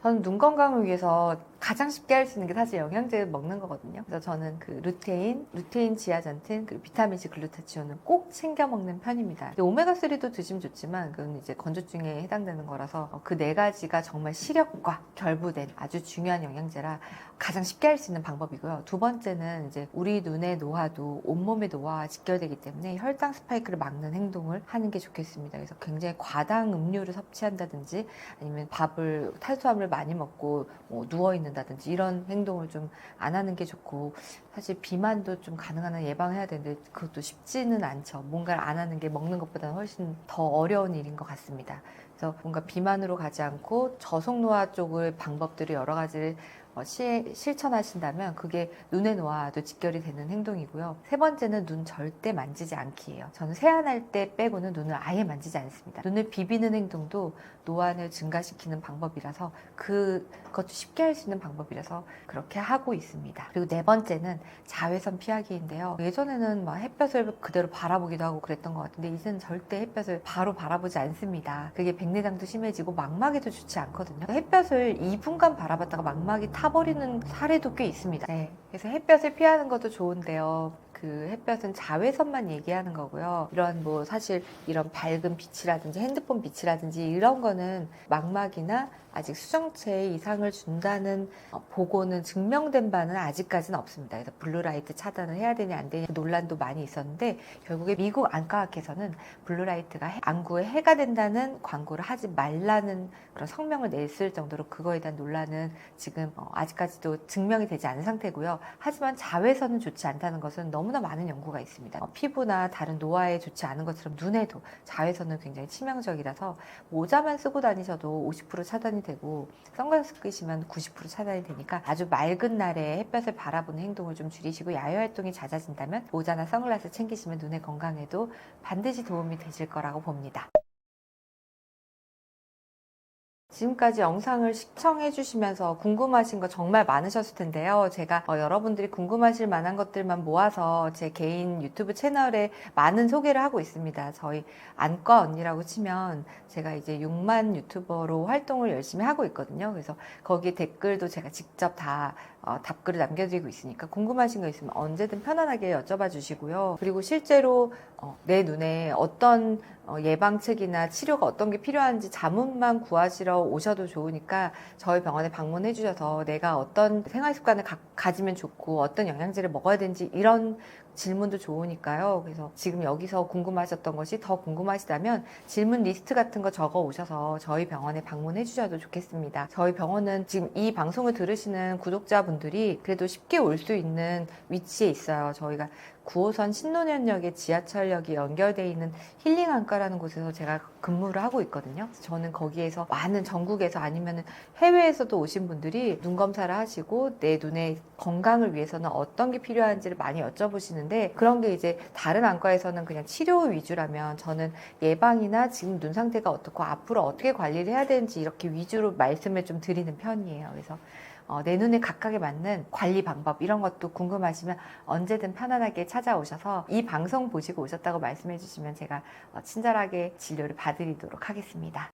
저는 눈 건강을 위해서 가장 쉽게 할 수 있는 게 사실 영양제 먹는 거거든요. 그래서 저는 그 루테인 지아잔틴, 그리고 비타민C 글루타치온은 꼭 챙겨 먹는 편입니다. 오메가3도 드시면 좋지만 그건 이제 건조증에 해당되는 거라서 그 네 가지가 정말 시력과 결부된 아주 중요한 영양제라 가장 쉽게 할 수 있는 방법이고요. 두 번째는 이제 우리 눈의 노화도 온몸의 노화와 직결되기 때문에 혈당 스파이크를 막는 행동을 하는 게 좋겠습니다. 그래서 굉장히 과당 음료를 섭취한다든지 아니면 탄수화물을 많이 먹고 누워 있는다든지 이런 행동을 좀 안 하는 게 좋고, 사실 비만도 좀 가능한 한 예방해야 되는데 그것도 쉽지는 않죠. 뭔가를 안 하는 게 먹는 것보다는 훨씬 더 어려운 일인 것 같습니다. 그래서 뭔가 비만으로 가지 않고 저속노화 쪽의 방법들을 여러 가지를 실천하신다면 그게 눈의 노화도 직결이 되는 행동이고요. 세 번째는 눈 절대 만지지 않기예요. 저는 세안할 때 빼고는 눈을 아예 만지지 않습니다. 눈을 비비는 행동도 노안을 증가시키는 방법이라서 그것도 쉽게 할 수 있는 방법이라서 그렇게 하고 있습니다. 그리고 네 번째는 자외선 피하기인데요. 예전에는 막 햇볕을 그대로 바라보기도 하고 그랬던 것 같은데 이제는 절대 햇볕을 바로 바라보지 않습니다. 그게 백내장도 심해지고 망막에도 좋지 않거든요. 햇볕을 2분간 바라봤다가 망막이 타버리는 사례도 꽤 있습니다. 네, 그래서 햇볕을 피하는 것도 좋은데요. 그 햇볕은 자외선만 얘기하는 거고요. 사실 이런 밝은 빛이라든지 핸드폰 빛이라든지 이런 거는 망막이나 아직 수정체에 이상을 준다는 보고는 증명된 바는 아직까지는 없습니다. 그래서 블루라이트 차단을 해야 되냐 안 되냐 논란도 많이 있었는데 결국에 미국 안과학회에서는 블루라이트가 안구에 해가 된다는 광고를 하지 말라는 그런 성명을 냈을 정도로 그거에 대한 논란은 지금 아직까지도 증명이 되지 않은 상태고요. 하지만 자외선은 좋지 않다는 것은 너무나 많은 연구가 있습니다. 피부나 다른 노화에 좋지 않은 것처럼 눈에도 자외선은 굉장히 치명적이라서 모자만 쓰고 다니셔도 50% 차단이 되고 선글라스 끼시면 90% 차단이 되니까 아주 맑은 날에 햇볕을 바라보는 행동을 좀 줄이시고 야외 활동이 잦아진다면 모자나 선글라스 챙기시면 눈의 건강에도 반드시 도움이 되실 거라고 봅니다. 지금까지 영상을 시청해 주시면서 궁금하신 거 정말 많으셨을 텐데요. 제가 여러분들이 궁금하실 만한 것들만 모아서 제 개인 유튜브 채널에 많은 소개를 하고 있습니다. 저희 안과 언니라고 치면 제가 이제 6만 유튜버로 활동을 열심히 하고 있거든요. 그래서 거기 댓글도 제가 직접 다 답글을 남겨드리고 있으니까 궁금하신 거 있으면 언제든 편안하게 여쭤봐 주시고요. 그리고 실제로 내 눈에 어떤 예방책이나 치료가 어떤 게 필요한지 자문만 구하시러 오셔도 좋으니까 저희 병원에 방문해 주셔서 내가 어떤 생활 습관을 가지면 좋고 어떤 영양제를 먹어야 되는지 이런 질문도 좋으니까요. 그래서 지금 여기서 궁금하셨던 것이 더 궁금하시다면 질문 리스트 같은 거 적어 오셔서 저희 병원에 방문해 주셔도 좋겠습니다. 저희 병원은 지금 이 방송을 들으시는 구독자분들이 그래도 쉽게 올 수 있는 위치에 있어요. 저희가 9호선 신논현역에 지하철역이 연결되어 있는 힐링안과라는 곳에서 제가 근무를 하고 있거든요. 저는 거기에서 많은 전국에서 아니면 해외에서도 오신 분들이 눈 검사를 하시고 내 눈의 건강을 위해서는 어떤 게 필요한지를 많이 여쭤보시는데 그런 게 이제 다른 안과에서는 그냥 치료 위주라면 저는 예방이나 지금 눈 상태가 어떻고 앞으로 어떻게 관리를 해야 되는지 이렇게 위주로 말씀을 좀 드리는 편이에요. 그래서 내 눈에 각각에 맞는 관리 방법 이런 것도 궁금하시면 언제든 편안하게 찾아오셔서 이 방송 보시고 오셨다고 말씀해 주시면 제가 친절하게 진료를 봐드리도록 하겠습니다.